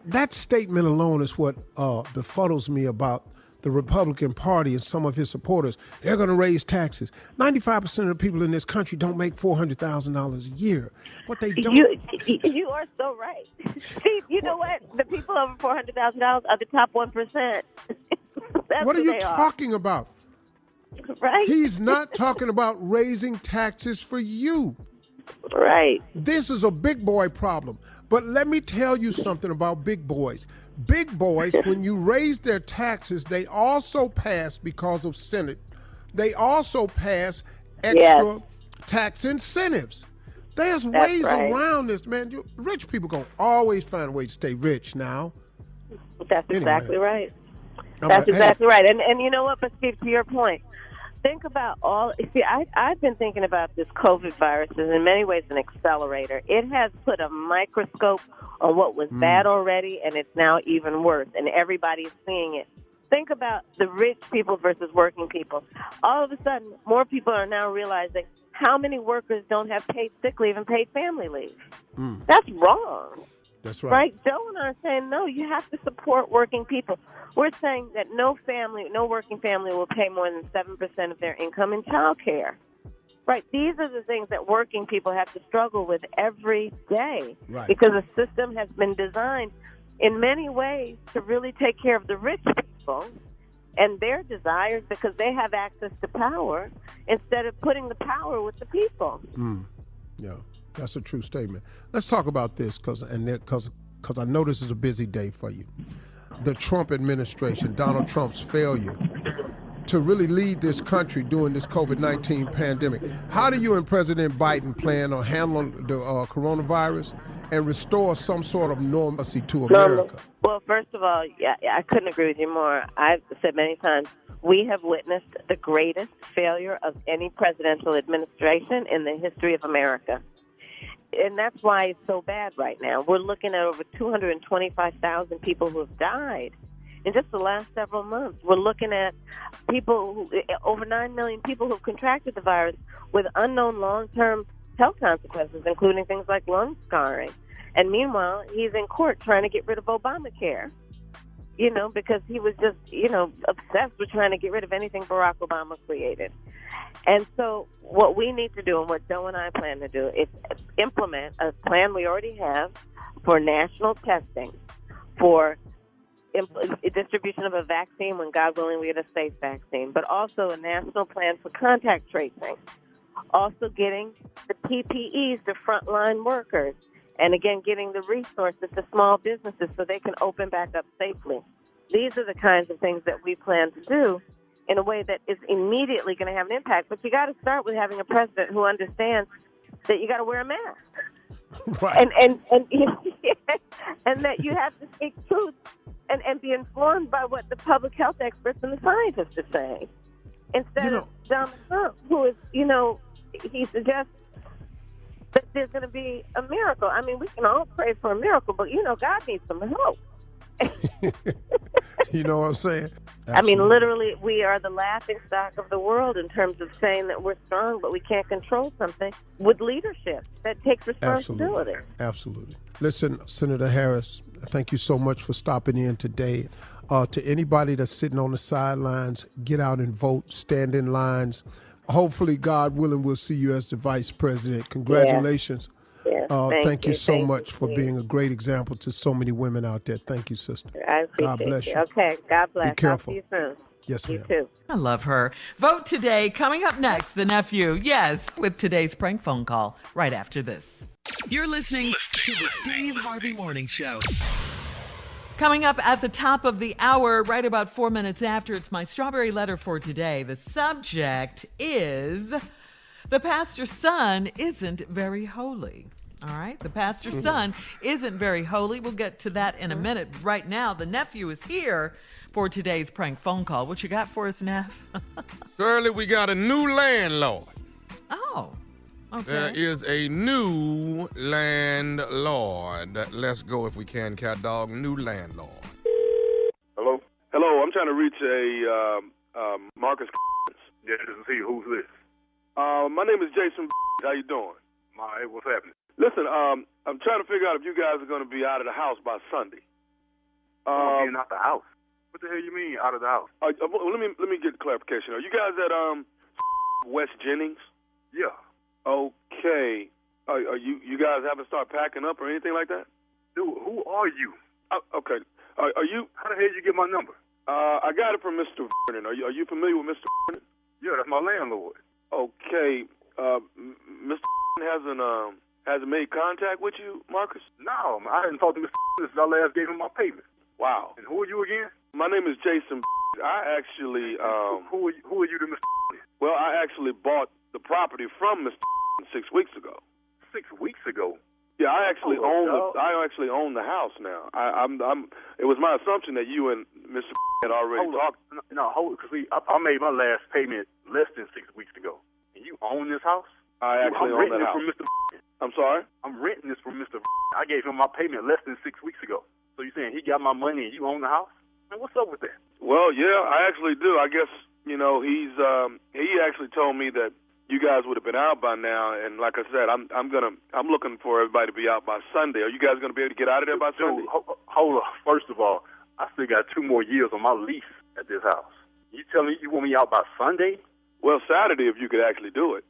that statement alone is what befuddles me about the Republican Party and some of his supporters. They're going to raise taxes. 95% of the people in this country don't make $400,000 a year. But they don't. You are so right. Steve, you know what? The people over $400,000 are the top 1%. What are you talking about? Right? He's not talking about raising taxes for you. Right. This is a big boy problem. But let me tell you something about big boys. Big boys, when you raise their taxes, they also pass, because of Senate, they also pass extra tax incentives. There's ways around this, man. Rich people going to always find a way to stay rich now. That's exactly right. That's exactly right. And you know what, but Steve, to your point, think about I've been thinking about this COVID virus as in many ways an accelerator. It has put a microscope on what was bad already, and it's now even worse, and everybody's seeing it. Think about the rich people versus working people. All of a sudden, more people are now realizing how many workers don't have paid sick leave and paid family leave. That's wrong. That's right. Right? Joe and I are saying, no, you have to support working people. We're saying that no working family will pay more than 7% of their income in child care. Right? These are the things that working people have to struggle with every day. Right. Because the system has been designed in many ways to really take care of the rich people and their desires because they have access to power instead of putting the power with the people. Yeah. That's a true statement. Let's talk about this because I know this is a busy day for you. The Trump administration, Donald Trump's failure to really lead this country during this COVID-19 pandemic. How do you and President Biden plan on handling the coronavirus and restore some sort of normalcy to America? Well, first of all, I couldn't agree with you more. I've said many times, we have witnessed the greatest failure of any presidential administration in the history of America. And that's why it's so bad right now. We're looking at over 225,000 people who have died in just the last several months. We're looking at over 9 million people who've contracted the virus with unknown long-term health consequences, including things like lung scarring. And meanwhile, he's in court trying to get rid of Obamacare, because he was just, obsessed with trying to get rid of anything Barack Obama created. And so what we need to do and what Joe and I plan to do is implement a plan we already have for national testing, for distribution of a vaccine when, God willing, we get a safe vaccine, but also a national plan for contact tracing, also getting the PPEs to frontline workers, and again, getting the resources to small businesses so they can open back up safely. These are the kinds of things that we plan to do in a way that is immediately going to have an impact. But you got to start with having a president who understands that you got to wear a mask, right? And that you have to speak truth and be informed by what the public health experts and the scientists are saying, instead of Donald Trump, who is, he suggests that there's going to be a miracle. I mean, we can all pray for a miracle, but God needs some help. You know what I'm saying? Absolutely. I mean, literally, we are the laughingstock of the world in terms of saying that we're strong, but we can't control something with leadership that takes responsibility. Absolutely. Listen, Senator Harris, thank you so much for stopping in today. To anybody that's sitting on the sidelines, get out and vote, stand in lines. Hopefully, God willing, we'll see you as the vice president. Congratulations. Yeah. Thank you so much for being a great example to so many women out there. Thank you, sister. I appreciate God bless you. Okay, God bless. Be careful. Talk to you soon. Yes, ma'am. You too. I love her. Vote today. Coming up next, the nephew. Yes, with today's prank phone call right after this. You're listening to the Steve Harvey Morning Show. Coming up at the top of the hour, right about 4 minutes after, it's my strawberry letter for today. The subject is the pastor's son isn't very holy. All right? The pastor's son isn't very holy. We'll get to that in a minute. Right now, the nephew is here for today's prank phone call. What you got for us, Neff? Shirley, we got a new landlord. Oh, okay. There is a new landlord. Let's go if we can, cat dog. New landlord. Hello? Hello, I'm trying to reach a Marcus. Yes, this is he. Who's this? My name is Jason. How you doing? Hey, what's happening? Listen, I'm trying to figure out if you guys are going to be out of the house by Sunday. Being out the house? What the hell you mean out of the house? Let me get clarification. Are you guys at West Jennings? Yeah. Okay. Are you guys haven't started packing up or anything like that? Dude, who are you? Okay. Are you? How the hell did you get my number? I got it from Mr. Vernon. Are you familiar with Mr. Vernon? Yeah, that's my landlord. Okay. Mr. hasn't made contact with you, Marcus? No, I hadn't talked to Mr. since I last gave him my payment. Wow. And who are you again? My name is Jason. I actually who are you to Mr. Well, I actually bought the property from Mr. 6 weeks ago. 6 weeks ago? Yeah, I actually own the house now. It was my assumption that you and Mr. had already talked. No, hold it. See, I made my last payment less than 6 weeks ago. And you own this house? I actually own that house. I'm renting this from Mr. I'm sorry? I'm renting this from Mr. I gave him my payment less than 6 weeks ago. So you're saying he got my money and you own the house? Man, what's up with that? Well, yeah, I actually do. I guess, he actually told me that you guys would have been out by now, and like I said, I'm looking for everybody to be out by Sunday. Are you guys going to be able to get out of there by Sunday? Hold on. First of all, I still got 2 more years on my lease at this house. You telling me you want me out by Sunday? Well, Saturday if you could actually do it.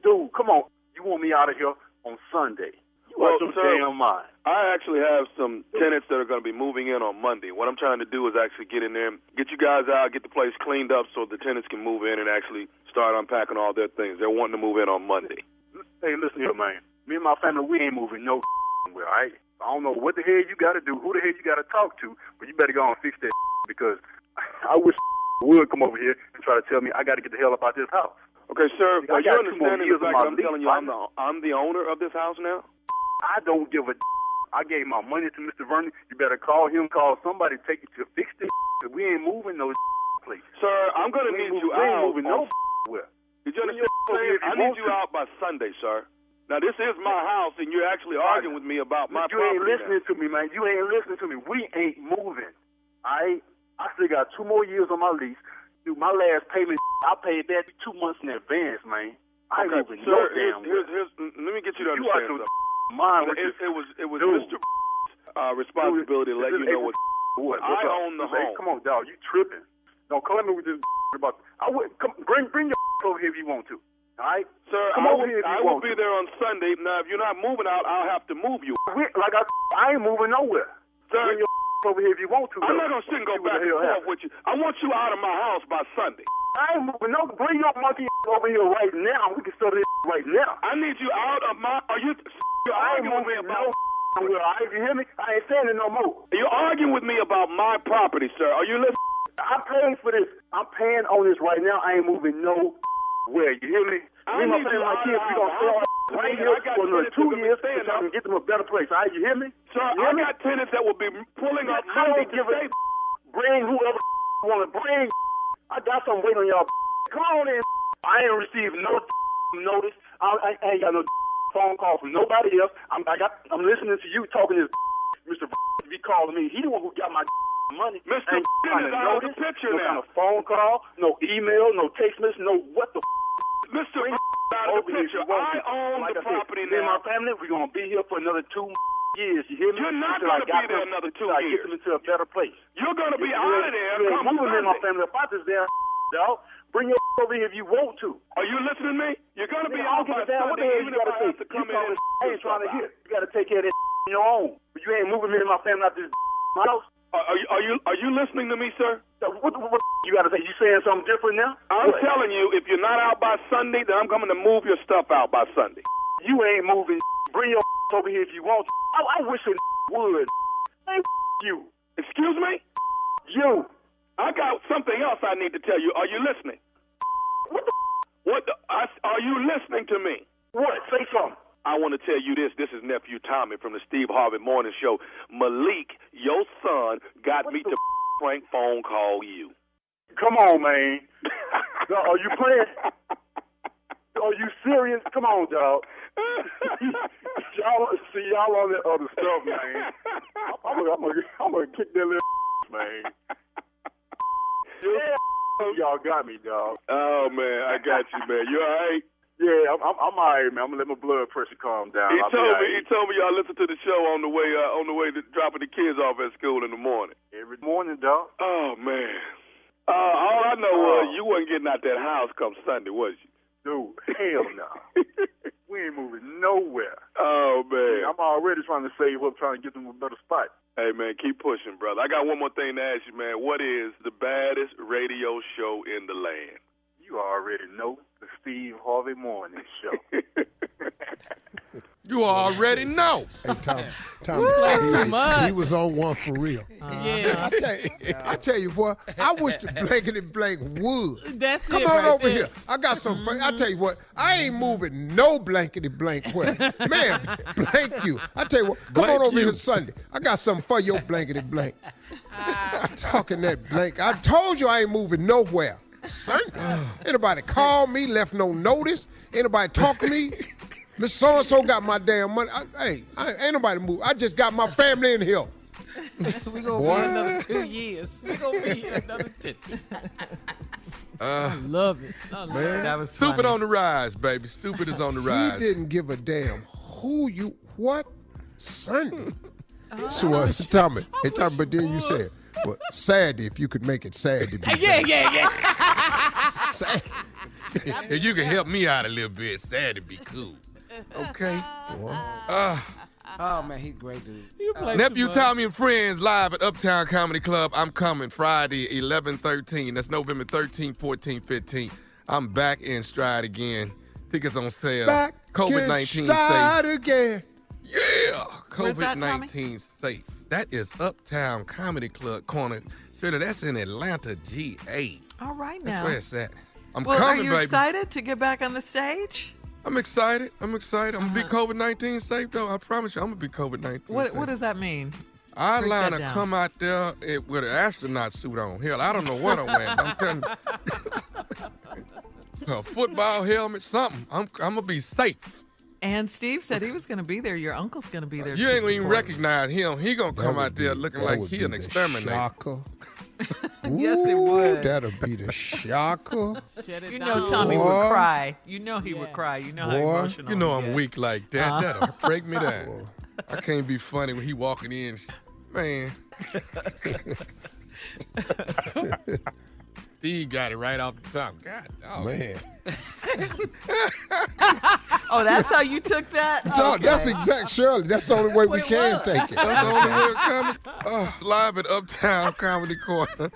Dude, come on. You want me out of here on Sunday? Well, sir, damn mind. I actually have some tenants that are going to be moving in on Monday. What I'm trying to do is actually get in there, get you guys out, get the place cleaned up so the tenants can move in and actually start unpacking all their things. They're wanting to move in on Monday. Hey, listen here, man. Me and my family, we ain't moving no where, all right? I don't know what the hell you got to do, who the hell you got to talk to, but you better go and fix that because I wish would come over here and try to tell me I got to get the hell up out this house. Okay, sir, are you understanding the fact that I'm telling you lease, I'm the owner of this house now? I don't give a I gave my money to Mr. Vernon. You better call him, call somebody, take it to fix this. We ain't moving no place. Sir, I'm going to need you out. We ain't moving no where. Did you understand? I need you out by Sunday, sir. Now, this is my house, and you're actually arguing with me about my property. You ain't listening to me, man. You ain't listening to me. We ain't moving. I still got 2 more years on my lease. Dude, my last payment, I paid that 2 months in advance, man. I ain't moving no damn way. Let me get you to understand something. It was Mr. responsibility to let you know what I own the home. Come on, dog, you tripping? Don't come at me with this about. I would bring your over here if you want to. All right, sir. I will be there on Sunday. Now, if you're not moving out, I'll have to move you. I ain't moving nowhere. Sir, bring your over here if you want to. I'm not gonna sit and go back and forth with you. I want you out of my house by Sunday. I ain't moving no. Bring your monkey over here right now. We can start this right now. I need you out of my. Are you? I ain't moving no. You hear me? I ain't saying it no more. You're arguing with me about my property, sir. Are you listening? I'm paying for this. I'm paying on this right now. I ain't moving no where. You hear me? I need you my kids. We gonna stay right here for another 2 years so I can get them a better place. All right, you hear me? Sir, I got tenants that will be pulling up Monday to stay. Bring whoever want to bring. I got something waiting on y'all. Come on in. I ain't received no notice. I ain't got no phone call from nobody else. I'm listening to you talking to this Mr. Be calling me. He the one who got my money. Mr. is out of the picture now. No kind of phone call, no email, no text message, no what the Mr. out of the picture. I own the property now. Me and my family, we're going to be here for another 2 years. You hear me? You're not going to be there another 2 years. I get them into a better place. You're going to be out of there. You ain't moving me and my family about this damn dog. Bring your over here if you want to. Are you listening to me? You're going to be out by Sunday, even if I have to come in and I ain't trying to hear. You got to take care of that on your own. But you ain't moving me and my family out this house. Are you listening to me, sir? What you got to say? You saying something different now? I'm telling you, if you're not out by Sunday, then I'm coming to move your stuff out by Sunday. You ain't moving. Bring your over here if you want to. I wish it would. Hey, you. Excuse me? You. I got something else I need to tell you. Are you listening? Are you listening to me? What? Say something. I want to tell you this. This is Nephew Tommy from the Steve Harvey Morning Show. Malik, your son, got me to prank phone call you. Come on, man. Are you playing? Are you serious? Come on, dog. y'all on that other stuff, man. I'm gonna kick that little man. Yeah, y'all got me, dog. Oh man, I got you, man. You all right? Yeah, I'm all right, man. I'm gonna let my blood pressure calm down. He told me y'all listen to the show on the way to dropping the kids off at school in the morning. Every morning, dog. Oh man. All I know was you wasn't getting out that house come Sunday, was you? Dude, hell no. We ain't moving nowhere. Oh man. I'm already trying to save up, trying to get them a better spot. Hey man, keep pushing, brother. I got one more thing to ask you, man. What is the baddest radio show in the land? You already know, the Steve Harvey Morning Show. You already know. Hey, Tom, too much. He was on one for real. Yeah. I tell you what, I wish the blankety blank would. That's Come it on right over there. here. I got some. I tell you what, I ain't moving no blankety blank way. Man, blank you. I tell you what, come Blank on over you. here Sunday. I got something for your blankety blank. Talking that blank. I told you I ain't moving nowhere. Sunday. Anybody call me, left no notice. Anybody talk to me. Miss So-and-so got my damn money. Ain't nobody move. I just got my family in here. We gonna be here another 2 years. We gonna be here another 10. I love it. Man, That was Stupid funny. on the rise, baby. Stupid is on the rise. He didn't give a damn what Sunday. So Tommy, but then you said, well, Saturday if you could make it Saturday. Yeah. Saturday. If you can help me out a little bit, Saturday be cool. Okay. Oh man, he's a great dude. You play Nephew too much. Tommy and Friends live at Uptown Comedy Club. I'm coming Friday, 11/13. That's November 13, 14, 15. I'm back in stride again. Think it's on sale. Back COVID-19 start safe. again. Yeah. Where's that, Tommy? COVID-19 safe. That is Uptown Comedy Club corner. That's in Atlanta, GA. All right That's now. where it's at. I'm Well, coming, are you baby. excited to get back on the stage? I'm excited. I'm going to be COVID-19 safe, though. I promise you, I'm going to be COVID-19 safe. What does that mean? I Break line that to down. come out there with an astronaut suit on. Hell, I don't know what I'm wearing. But I'm telling you. A football helmet, something. I'm going to be safe. And Steve said he was going to be there. Your uncle's going to be there. You to ain't going to even support. recognize him. He going to come out there looking like he an exterminator. Shocker. Yes, it Ooh, would. That'll be the shocker. Shut it You down. know Tommy Boy. would cry. You know he would Yeah. cry. You know how Boy. emotional You know he I'm gets. weak like that. That'll break me down. I can't be funny when he walking in. Man. Steve got it right off the top. God dog. Man. Oh, that's how you took that? Dog, Okay. that's exact, Shirley. That's the only way we can take it. That's the only way coming. Live at Uptown Comedy Corner.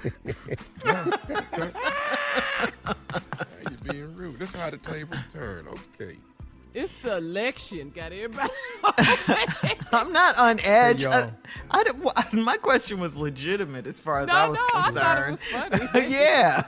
You being rude. That's how the tables turn. Okay. It's the election. Got everybody. I'm not on edge. Hey, y'all. My question was legitimate as far as No, I was I concerned. thought it was funny. Yeah.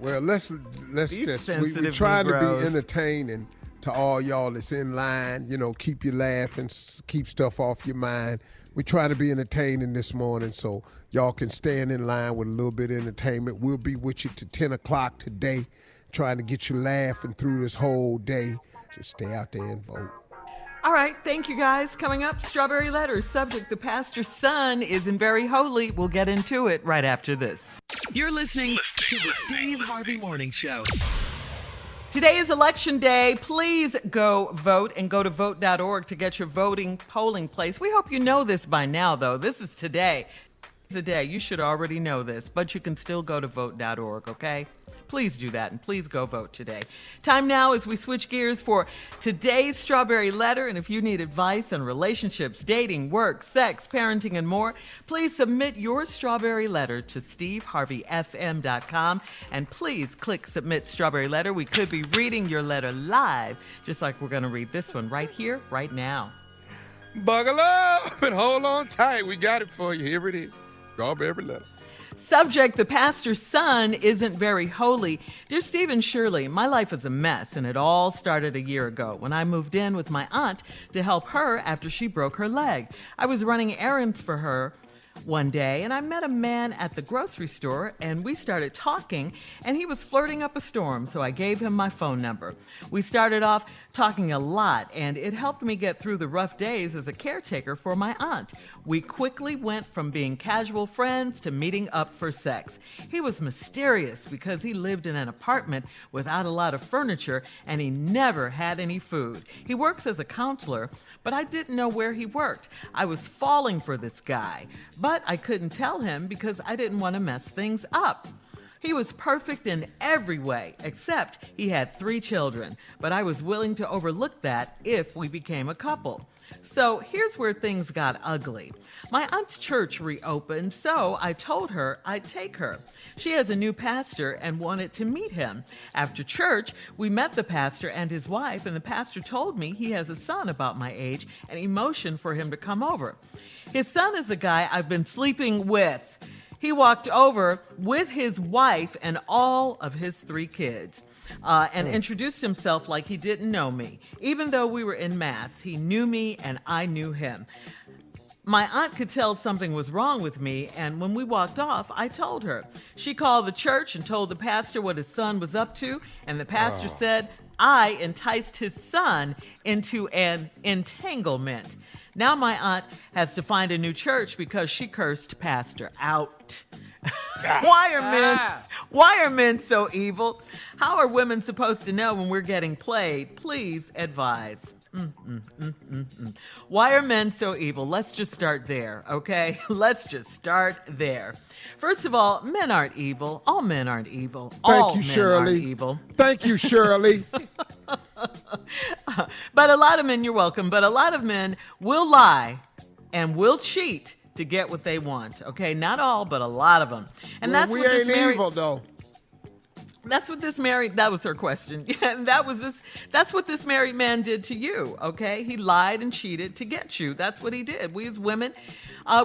Well, let's These just we're sensitive trying to Negroes. be entertaining to all y'all that's in line. You know, keep you laughing, keep stuff off your mind. We try to be entertaining this morning, so y'all can stand in line with a little bit of entertainment. We'll be with you to 10 o'clock today, trying to get you laughing through this whole day. Just stay out there and vote. All right, thank you guys. Coming up, Strawberry Letters. Subject, the pastor's son isn't very holy. We'll get into it right after this. You're listening to the Steve Harvey Morning Show. Today is election day. Please go vote and go to vote.org to get your voting polling place. We hope you know this by now, though. This is today. It's a day. You should already know this, but you can still go to vote.org, okay? Please do that, and please go vote today. Time now as we switch gears for today's Strawberry Letter. And if you need advice on relationships, dating, work, sex, parenting, and more, please submit your Strawberry Letter to steveharveyfm.com. And please click Submit Strawberry Letter. We could be reading your letter live, just like we're going to read this one right here, right now. Buckle up and hold on tight. We got it for you. Here it is. Strawberry Letter. Subject, the pastor's son isn't very holy. Dear Steve and Shirley, my life is a mess, and it all started a year ago when I moved in with my aunt to help her after she broke her leg. I was running errands for her one day, and I met a man at the grocery store, and we started talking, and he was flirting up a storm, so I gave him my phone number. We started off talking a lot, and it helped me get through the rough days as a caretaker for my aunt. We quickly went from being casual friends to meeting up for sex. He was mysterious because he lived in an apartment without a lot of furniture, and he never had any food. He works as a counselor, but I didn't know where he worked. I was falling for this guy, but I couldn't tell him because I didn't want to mess things up. He was perfect in every way, except he had 3 children, but I was willing to overlook that if we became a couple. So here's where things got ugly. My aunt's church reopened, so I told her I'd take her. She has a new pastor and wanted to meet him. After church, we met the pastor and his wife, and the pastor told me he has a son about my age and he motioned for him to come over. His son is a guy I've been sleeping with. He walked over with his wife and all of his 3 kids and introduced himself like he didn't know me. Even though we were in mass, he knew me and I knew him. My aunt could tell something was wrong with me, and when we walked off, I told her. She called the church and told the pastor what his son was up to, and the pastor said I enticed his son into an entanglement. Now my aunt has to find a new church because she cursed pastor out. Why are men so evil? How are women supposed to know when we're getting played? Please advise. Why are men so evil? Let's just start there, okay? Let's just start there. First of all, men aren't evil. All men aren't evil. Thank you, Shirley. Thank you, Shirley. But a lot of men, you're welcome, but a lot of men will lie and will cheat to get what they want, okay? Not all, but a lot of them. And well, that's we what ain't this evil, though. That's what this married, that was her question. Yeah, and that's what this married man did to you, okay? He lied and cheated to get you. That's what he did. We as women,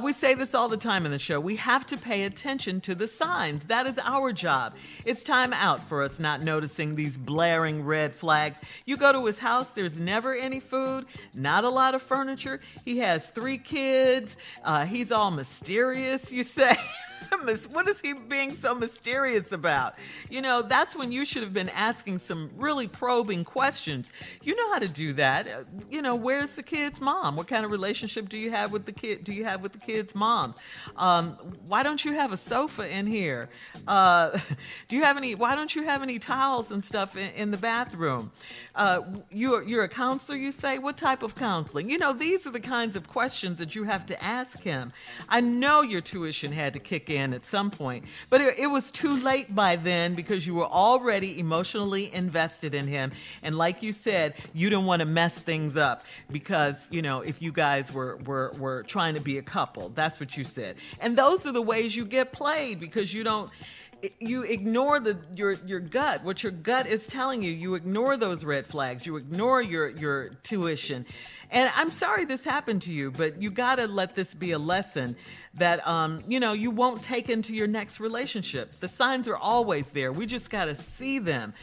we say this all the time in the show. We have to pay attention to the signs. That is our job. It's time out for us not noticing these blaring red flags. You go to his house, there's never any food, not a lot of furniture. He has 3 kids. He's all mysterious, you say. What is he being so mysterious about? You know, that's when you should have been asking some really probing questions. You know how to do that. You know, where's the kid's mom? What kind of relationship do you have with the kid? Do you have with the kid's mom? Why don't you have a sofa in here? Why don't you have any towels and stuff in the bathroom? You're a counselor, you say? What type of counseling? You know, these are the kinds of questions that you have to ask him. I know your tuition had to kick in at some point, but it was too late by then because you were already emotionally invested in him. And like you said, you didn't want to mess things up because, you know, if you guys were trying to be a couple, that's what you said. And those are the ways you get played because you ignore your gut, what your gut is telling you. You ignore those red flags. You ignore your tuition. And I'm sorry this happened to you, but you got to let this be a lesson that, you won't take into your next relationship. The signs are always there. We just got to see them.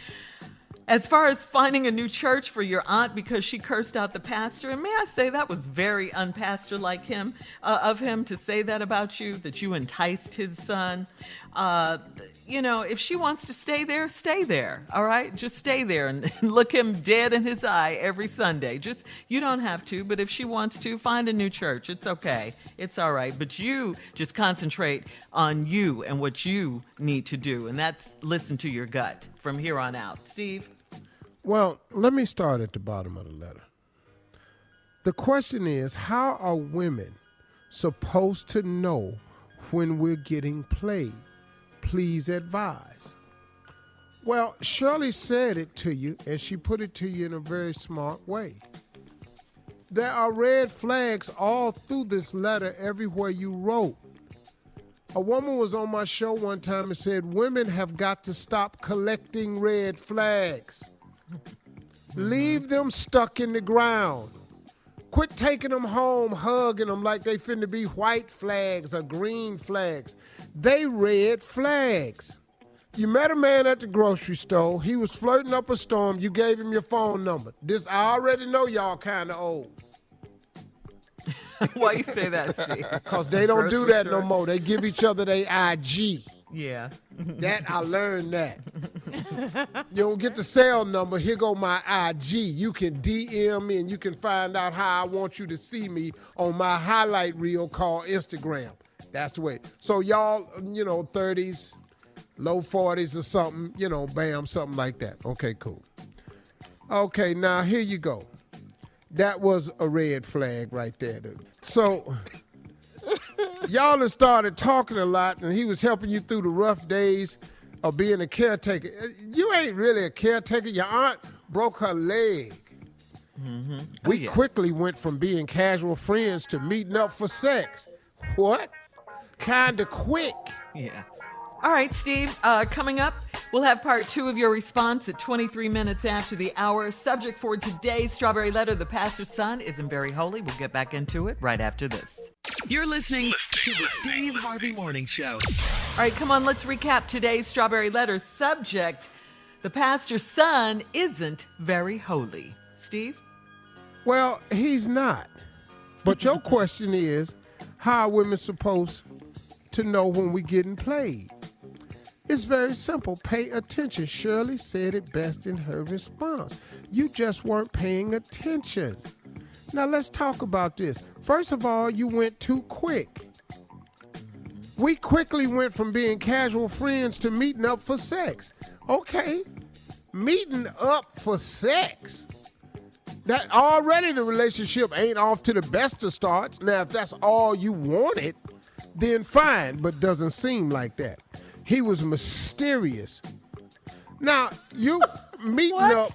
As far as finding a new church for your aunt because she cursed out the pastor, and may I say that was very unpastor-like of him to say that about you, that you enticed his son. If she wants to stay there, all right? Just stay there and look him dead in his eye every Sunday. You don't have to, but if she wants to, find a new church. It's okay. It's all right. But you just concentrate on you and what you need to do, and that's listen to your gut from here on out. Steve? Well, let me start at the bottom of the letter. The question is, how are women supposed to know when we're getting played? Please advise. Well, Shirley said it to you, and she put it to you in a very smart way. There are red flags all through this letter everywhere you wrote. A woman was on my show one time and said, women have got to stop collecting red flags. Leave them stuck in the ground. Quit taking them home, hugging them like they finna be white flags or green flags. They red flags. You met a man at the grocery store. He was flirting up a storm. You gave him your phone number. I already know y'all kind of old. Why you say that, Steve? Because they don't do that no more. They give each other their IG. Yeah. That, I learned that. You don't get the cell number. Here go my IG. You can DM me and you can find out how I want you to see me on my highlight reel called Instagram. That's the way. So y'all, 30s, low 40s or something, bam, something like that. Okay, cool. Okay, now here you go. That was a red flag right there. So y'all have started talking a lot, and he was helping you through the rough days of being a caretaker. You ain't really a caretaker. Your aunt broke her leg. Mm-hmm. We quickly went from being casual friends to meeting up for sex. What? Kind of quick. Yeah. All right, Steve, coming up, we'll have part 2 of your response at 23 minutes after the hour. Subject for today's Strawberry Letter, the pastor's son isn't very holy. We'll get back into it right after this. You're listening to the Steve Harvey Morning Show. All right, come on, let's recap today's Strawberry Letter. Subject, the pastor's son isn't very holy. Steve? Well, he's not. But your question is, how are women supposed to know when we getting played? It's very simple. Pay attention. Shirley said it best in her response. You just weren't paying attention. Now, let's talk about this. First of all, you went too quick. We quickly went from being casual friends to meeting up for sex. Okay, meeting up for sex. That already the relationship ain't off to the best of starts. Now, if that's all you wanted, then fine, but doesn't seem like that. He was mysterious. Now, you meeting up,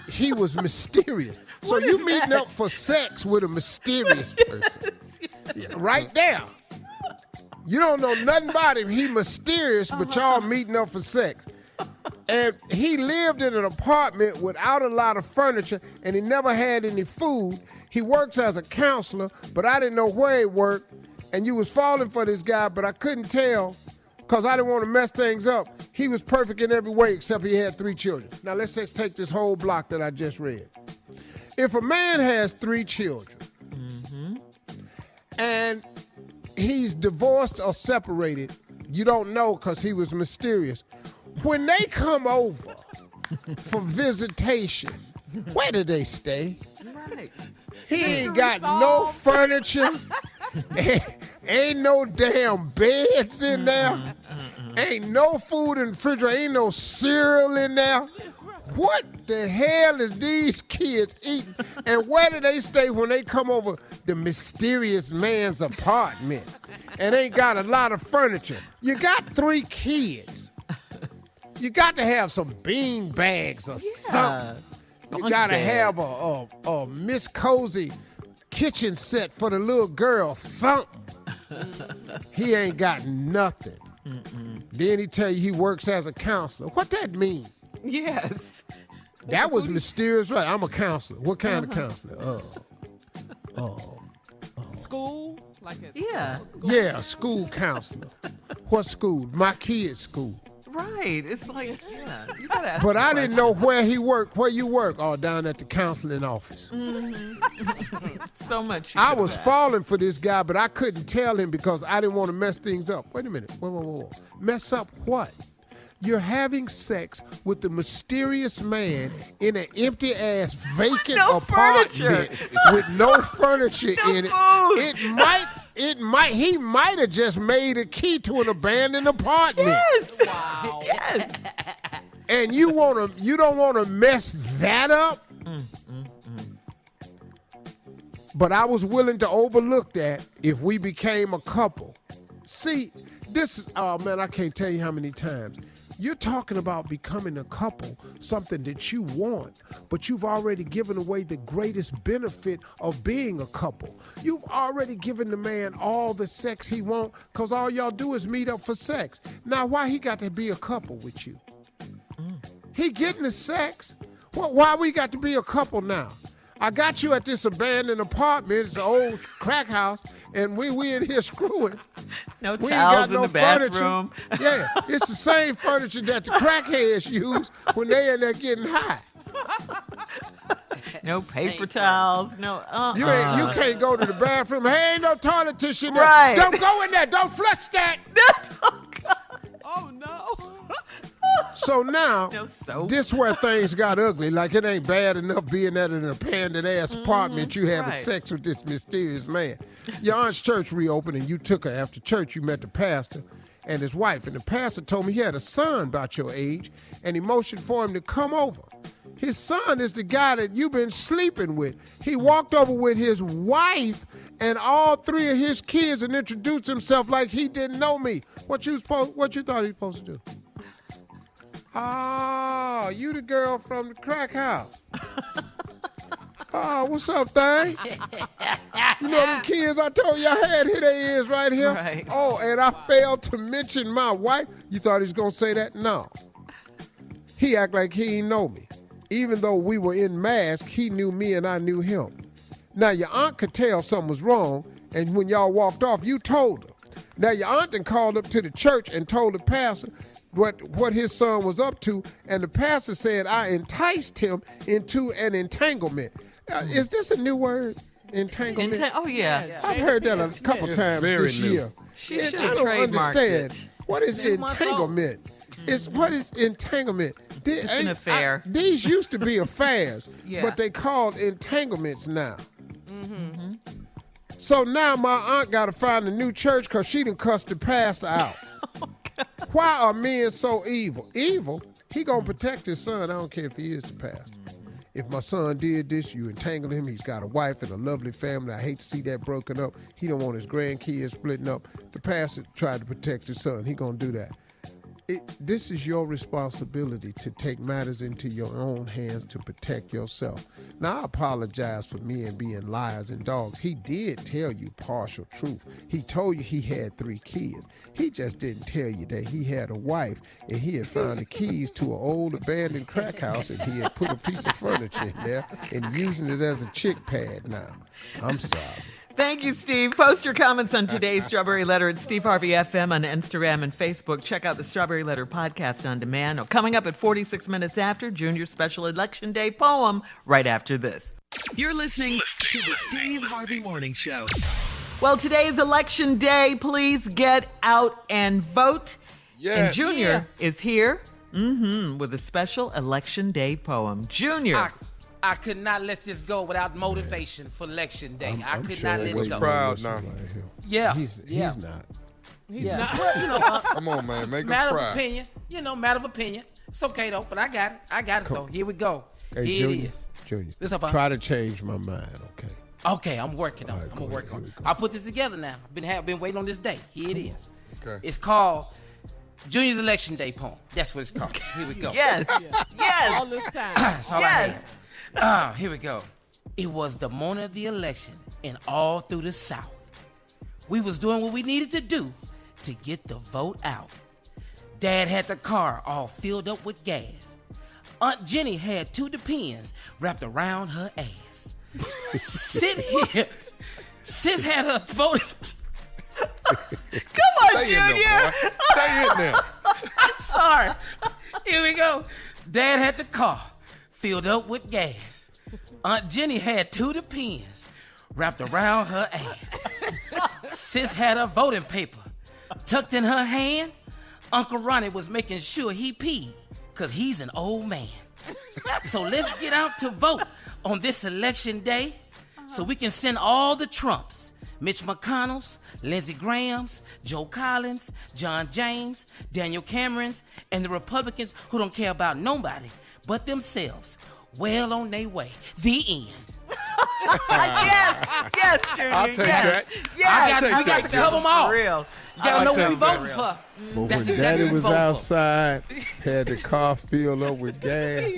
he was mysterious. So you meeting up for sex with a mysterious person. Yeah, right there. You don't know nothing about him. He mysterious, but y'all meeting up for sex. And he lived in an apartment without a lot of furniture, and he never had any food. He works as a counselor, but I didn't know where he worked. And you was falling for this guy, but I couldn't tell because I didn't want to mess things up. He was perfect in every way except he had 3 children. Now let's just take this whole block that I just read. If a man has 3 children and he's divorced or separated, you don't know because he was mysterious. When they come over for visitation, where do they stay? Right. He ain't got no furniture. Ain't no damn beds in there. Ain't no food in the refrigerator. Ain't no cereal in there. What the hell is these kids eating? And where do they stay when they come over the mysterious man's apartment and ain't got a lot of furniture? You got 3 kids. You got to have some bean bags or something. You got to have a Miss Cozy kitchen set for the little girl, something. He ain't got nothing. Then he tell you he works as a counselor. What that mean? Yes. That was mysterious, right? I'm a counselor. What kind of counselor? School? Like School counselor. What school? My kid's school. Right. It's like, you gotta ask. But I didn't know where he worked. Where you work? Oh, down at the counseling office. So much. I was falling for this guy, but I couldn't tell him because I didn't want to mess things up. Wait a minute. Whoa. Mess up what? You're having sex with the mysterious man in an empty-ass, vacant apartment with no furniture in it. He might have just made a key to an abandoned apartment. Yes. Wow. Yes. And you don't want to mess that up? But I was willing to overlook that if we became a couple. See, this is, oh man, I can't tell you how many times. You're talking about becoming a couple, something that you want, but you've already given away the greatest benefit of being a couple. You've already given the man all the sex he wants because all y'all do is meet up for sex. Now, why he got to be a couple with you? He getting the sex. Well, why we got to be a couple now? I got you at this abandoned apartment. It's an old crack house, and we in here screwing. No we towels ain't got in the bathroom. Yeah, it's the same furniture that the crackheads use when they in there getting high. No paper towels. No. You can't go to the bathroom. Hey, ain't no toilet tissue there. Right. Don't go in there. Don't flush that. Oh, no. So now, No soap. this where things got ugly. Like it ain't bad enough being at an abandoned-ass apartment you having right. sex with this mysterious man. Your aunt's church reopened and you took her. After church, you met the pastor and his wife. And the pastor told me he had a son about your age and he motioned for him to come over. His son is the guy that you've been sleeping with. He walked over with his wife and all 3 of his kids and introduced himself like he didn't know me. What you thought he was supposed to do? Oh, you the girl from the crack house. Oh, what's up, thing? You know them kids I told you I had? Here they is right here. Right. Oh, and I failed to mention my wife. You thought he was going to say that? No. He act like he ain't know me. Even though we were in masks, he knew me and I knew him. Now, your aunt could tell something was wrong, and when y'all walked off, you told her. Now, your aunt then called up to the church and told the pastor what his son was up to, and the pastor said, I enticed him into an entanglement. Is this a new word? Entanglement? Oh, yeah. I've heard that a couple times this year. She And should I have don't trademarked understand. it. What is entanglement? What is entanglement? It's an affair. These used to be affairs, Yeah. but they called entanglements now. So now my aunt got to find a new church because she done cussed the pastor out. Why are men so evil? Evil? He gonna protect his son. I don't care if he is the pastor. If my son did this, you entangle him. He's got a wife and a lovely family. I hate to see that broken up. He don't want his grandkids splitting up. The pastor tried to protect his son. He gonna do that. This is your responsibility to take matters into your own hands to protect yourself. Now, I apologize for men being liars and dogs. He did tell you partial truth. He told you he had 3 kids. He just didn't tell you that he had a wife and he had found the keys to an old abandoned crack house and he had put a piece of furniture in there and using it as a chick pad now. I'm sorry. Thank you, Steve. Post your comments on today's Strawberry Letter at Steve Harvey FM on Instagram and Facebook. Check out the Strawberry Letter podcast on demand. Coming up at 46 minutes after, Junior's special Election Day poem right after this. You're listening to the Steve Harvey Morning Show. Well, today is Election Day. Please get out and vote. Yes. And Junior is here with a special Election Day poem. Junior. I could not let this go without motivation for Election Day. I could not let it go. Proud now. Yeah. He's not. Well, you know, Come on, man. Make us matter of proud. opinion. Matter of opinion. It's okay, though, but I got it, though. Here we go. Hey, Here Junior, it is. Junior, What's up, try to change my mind, okay? Okay, I'm working on it. All right, I'm going to go work ahead, on here it. we go. I'll put this together now. I've been waiting on this day. Here it is. Okay. It's called Junior's Election Day poem. That's what it's called. Here we go. Yes. Yes. All this time. That's all I Yes. had. Here we go. It was the morning of the election and all through the South. We was doing what we needed to do to get the vote out. Dad had the car all filled up with gas. Aunt Jenny had 2 Depends wrapped around her ass. Sis had her vote. Come on, Stay in Junior. there, boy. Stay in there. I'm sorry. Here we go. Dad had the car filled up with gas. Aunt Jenny had 2 Depends wrapped around her ass. Sis had her voting paper tucked in her hand. Uncle Ronnie was making sure he peed, because he's an old man. So let's get out to vote on this election day so we can send all the Trumps, Mitch McConnell's, Lindsey Graham's, Joe Collins, John James, Daniel Cameron's, and the Republicans who don't care about nobody but themselves well on their way. The end. Yes, Junior. I'll take yes. that. Yes. We got to cover them all. For real. You gotta know what we take that. voting for. But That's when exactly Daddy what we was voting for. outside, had the car filled up with gas,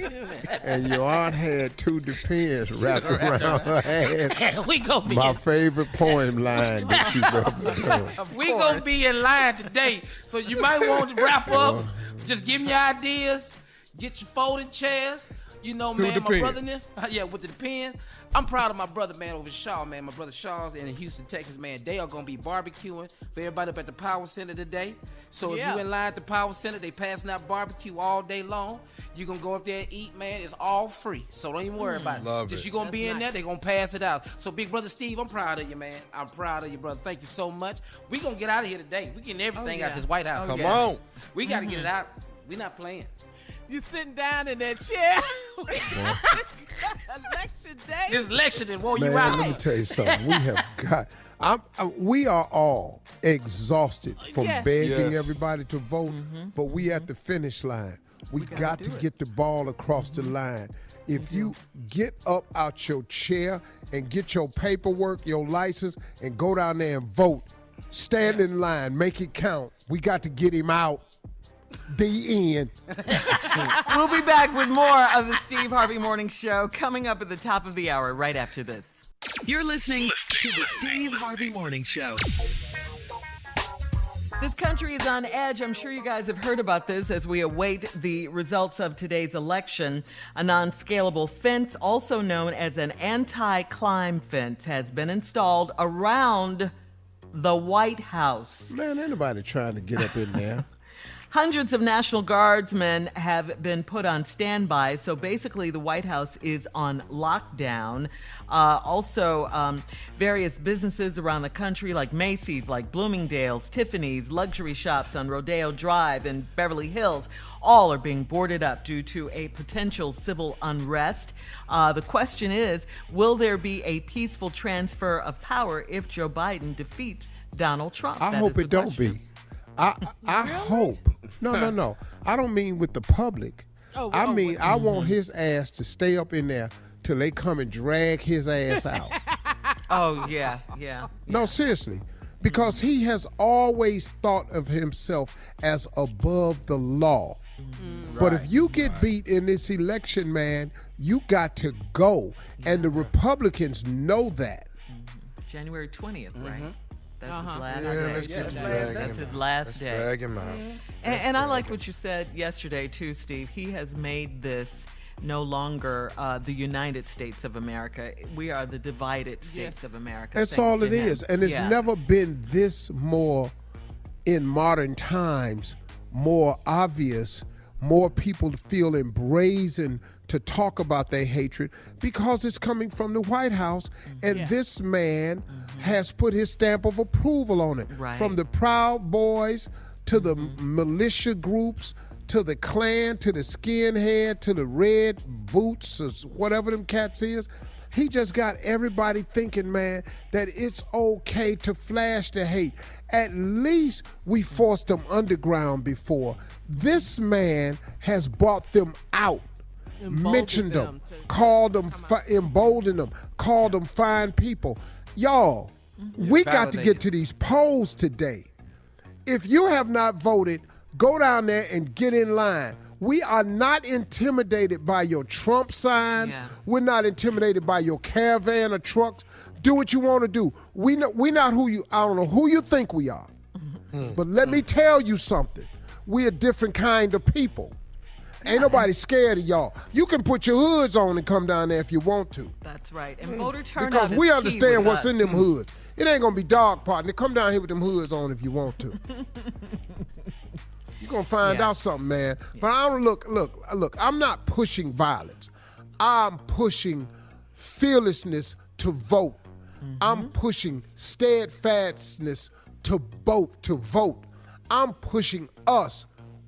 and your aunt had 2 Depends wrapped around her ass. We gonna be My favorite poem line that you've ever done. we gonna be in line today, so you might want to wrap up. Just give me your ideas. Get your folding chairs. You know, Who man, my depends? brother there, yeah, with the depends. I'm proud of my brother, man, over Shaw, man. My brother Shaw's in Houston, Texas, man. They are going to be barbecuing for everybody up at the Power Center today. So if you in line at the Power Center, they passing out barbecue all day long. You going to go up there and eat, man. It's all free. So don't even worry about it. Love Just it. you going to be in there, they going to pass it out. So big brother Steve, I'm proud of you, man. I'm proud of you, brother. Thank you so much. We going to get out of here today. We getting everything out this White House. Come on. We got to get it out. We not playing. You sitting down in that chair. Election day. This election and wore you Man, out. let me tell you something. We have got. We are all exhausted from begging everybody to vote, but we at the finish line. We got to get the ball across the line. If you get up out your chair and get your paperwork, your license, and go down there and vote, stand in line, make it count. We got to get him out. The end. We'll be back with more of the Steve Harvey Morning Show coming up at the top of the hour right after this. You're listening to the Steve Harvey Morning Show. This country is on edge. I'm sure you guys have heard about this as we await the results of today's election. A non-scalable fence, also known as an anti-climb fence, has been installed around the White House. Man, ain't nobody trying to get up in there. Hundreds of National Guardsmen have been put on standby, so basically the White House is on lockdown. Various businesses around the country like Macy's, like Bloomingdale's, Tiffany's, luxury shops on Rodeo Drive in Beverly Hills, all are being boarded up due to a potential civil unrest. The question is, will there be a peaceful transfer of power if Joe Biden defeats Donald Trump? I hope it don't be. I hope. No. I don't mean with the public. I want his ass to stay up in there till they come and drag his ass out. Oh, yeah. No, seriously. Because he has always thought of himself as above the law. But if you get beat in this election, man, you got to go. And the Republicans know that. January 20th, right? That's his last Yeah, day. let's get drag That's him his out. last Let's day. drag him out. And I like what you said yesterday, too, Steve. He has made this no longer the United States of America. We are the divided states of America. That's thanks all to it him. is. And it's never been this more in modern times, more obvious, more people feel embrazen to talk about their hatred because it's coming from the White House, and this man has put his stamp of approval on it. Right. From the Proud Boys to the militia groups to the Klan to the skinhead to the red boots or whatever them cats is. He just got everybody thinking, man, that it's okay to flash the hate. At least we forced them underground before. This man has brought them out, mentioned them, called them, emboldened them, called them fine people. Y'all, we got to get to these polls today. If you have not voted, go down there and get in line. We are not intimidated by your Trump signs. Yeah. We're not intimidated by your caravan or trucks. Do what you want to do. We not who you, I don't know who you think we are. But let me tell you something. We're a different kind of people. Ain't nobody scared of y'all. You can put your hoods on and come down there if you want to. That's right. And voter turnout Because is we key understand with what's us. in them hoods. It ain't going to be dog partner. Come down here with them hoods on if you want to. You're going to find out something, man. But I don't look, I'm not pushing violence. I'm pushing fearlessness to vote. I'm pushing steadfastness to vote. I'm pushing us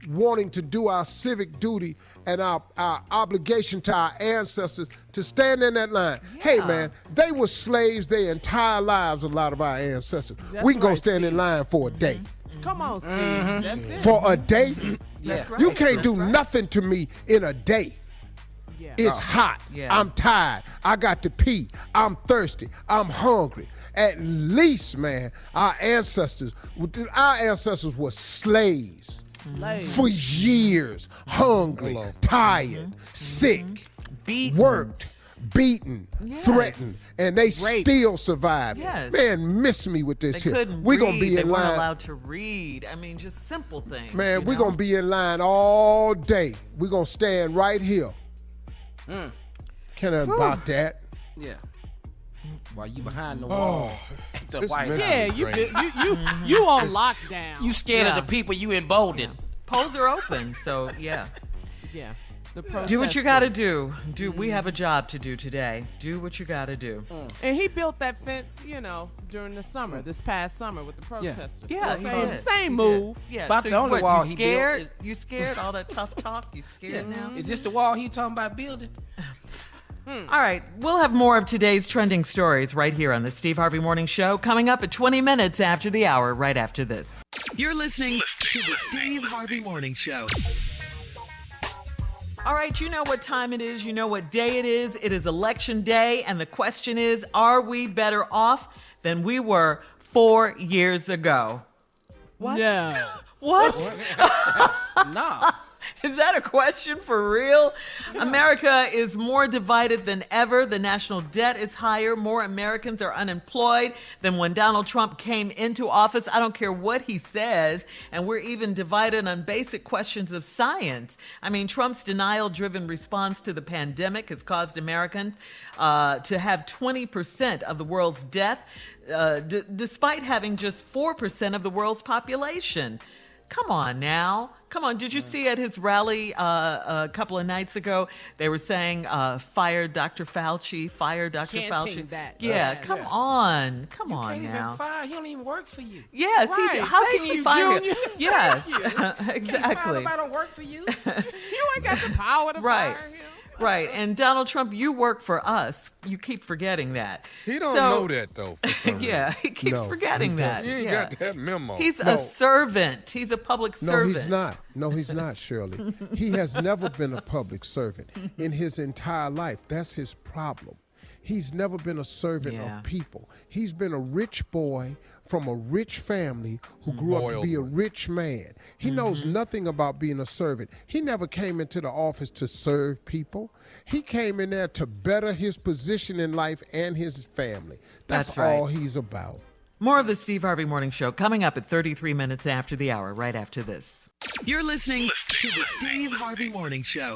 wanting to do our civic duty and our obligation to our ancestors to stand in that line. Hey, man, they were slaves their entire lives, a lot of our ancestors. We can go stand in line for a day. Come on, Steve. That's it. For a day? That's right. You can't do nothing to me in a day. It's hot. I'm tired. I got to pee. I'm thirsty. I'm hungry. At least, man, our ancestors were slaves for years. Hungry, tired, sick, worked, beaten, threatened, and they still survived. Yes. Man, miss me with this They here. couldn't We're read. going to be They in weren't line. allowed to read. I mean, just simple things. Man, you we're know? going to be in line all day. We're going to stand right here Can I about that? Yeah. While you behind the wall at the White House. Yeah, you on lockdown. You scared of the people you emboldened. Polls are open, so yeah. Yeah. Do what you got to do. We have a job to do today. Do what you got to do. And he built that fence, during the summer, this past summer with the protesters. Yeah, so he did. Same move. Yeah. About the only wall he built. You scared? All that tough talk? You scared now? Is this the wall he talking about building? All right. We'll have more of today's trending stories right here on the Steve Harvey Morning Show coming up at 20 minutes after the hour, right after this. You're listening to the Steve Harvey Morning Show. All right, you know what time it is. You know what day it is. It is Election Day, and the question is, are we better off than we were 4 years ago? What? No. What? No. Is that a question for real? Yeah. America is more divided than ever. The national debt is higher. More Americans are unemployed than when Donald Trump came into office. I don't care what he says. And we're even divided on basic questions of science. I mean, Trump's denial-driven response to the pandemic has caused Americans to have 20% of the world's death, despite having just 4% of the world's population. Come on now. Come on. Did you see at his rally a couple of nights ago, they were saying, fire Dr. Fauci, fire Dr. Chanting Fauci. that. Yeah, come on. Come on can't now. Even fire. He don't even work for you. Yes, right. he did. How Thank can you you, fire Junior. him? Yes, Can't exactly. fire nobody don't work for you. You ain't got the power to Right. fire him. Right. And Donald Trump, you work for us. You keep forgetting that. He don't know that, though, for some reason. Yeah, he keeps forgetting that. He ain't got that memo. He's a servant. He's a public servant. No, he's not. No, he's not, Shirley. He has never been a public servant in his entire life. That's his problem. He's never been a servant of people. He's been a rich boy from a rich family who grew up to be a rich man. He knows nothing about being a servant. He never came into the office to serve people. He came in there to better his position in life and his family. That's right. all he's about. More of the Steve Harvey Morning Show coming up at 33 minutes after the hour, right after this. You're listening to the Steve Harvey Morning Show.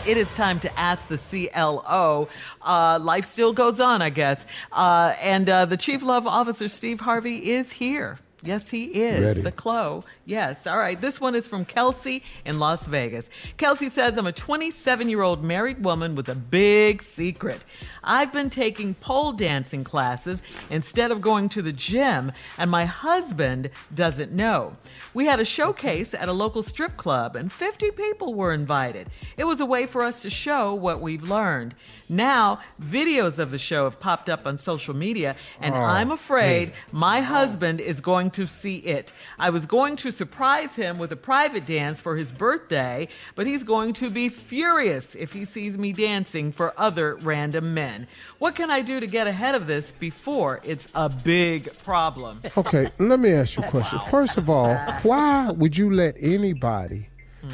It is time to ask the CLO. Life still goes on, I guess. And the Chief Love Officer, Steve Harvey, is here. Yes, he is. Ready. The CLO. Yes. All right. This one is from Kelsey in Las Vegas. Kelsey says, I'm a 27-year-old married woman with a big secret. I've been taking pole dancing classes instead of going to the gym, and my husband doesn't know. We had a showcase at a local strip club, and 50 people were invited. It was a way for us to show what we've learned. Now, videos of the show have popped up on social media, and I'm afraid my husband is going to see it. I was going to surprise him with a private dance for his birthday, but he's going to be furious if he sees me dancing for other random men. What can I do to get ahead of this before it's a big problem? Okay, let me ask you a question. First of all, why would you let anybody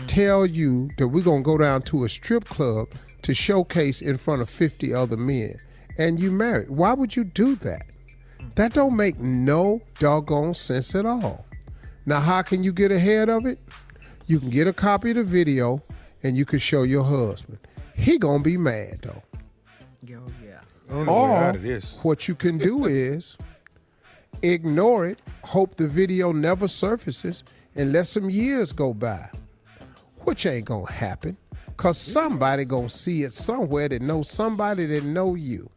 tell you that we're going to go down to a strip club to showcase in front of 50 other men and you married? Why would you do that? That don't make no doggone sense at all. Now, how can you get ahead of it? You can get a copy of the video and you can show your husband. He gonna be mad though. Yo, yeah. I don't know the way out of this. What you can do is ignore it, hope the video never surfaces, and let some years go by, which ain't gonna happen, because somebody gonna see it somewhere that knows somebody that know you.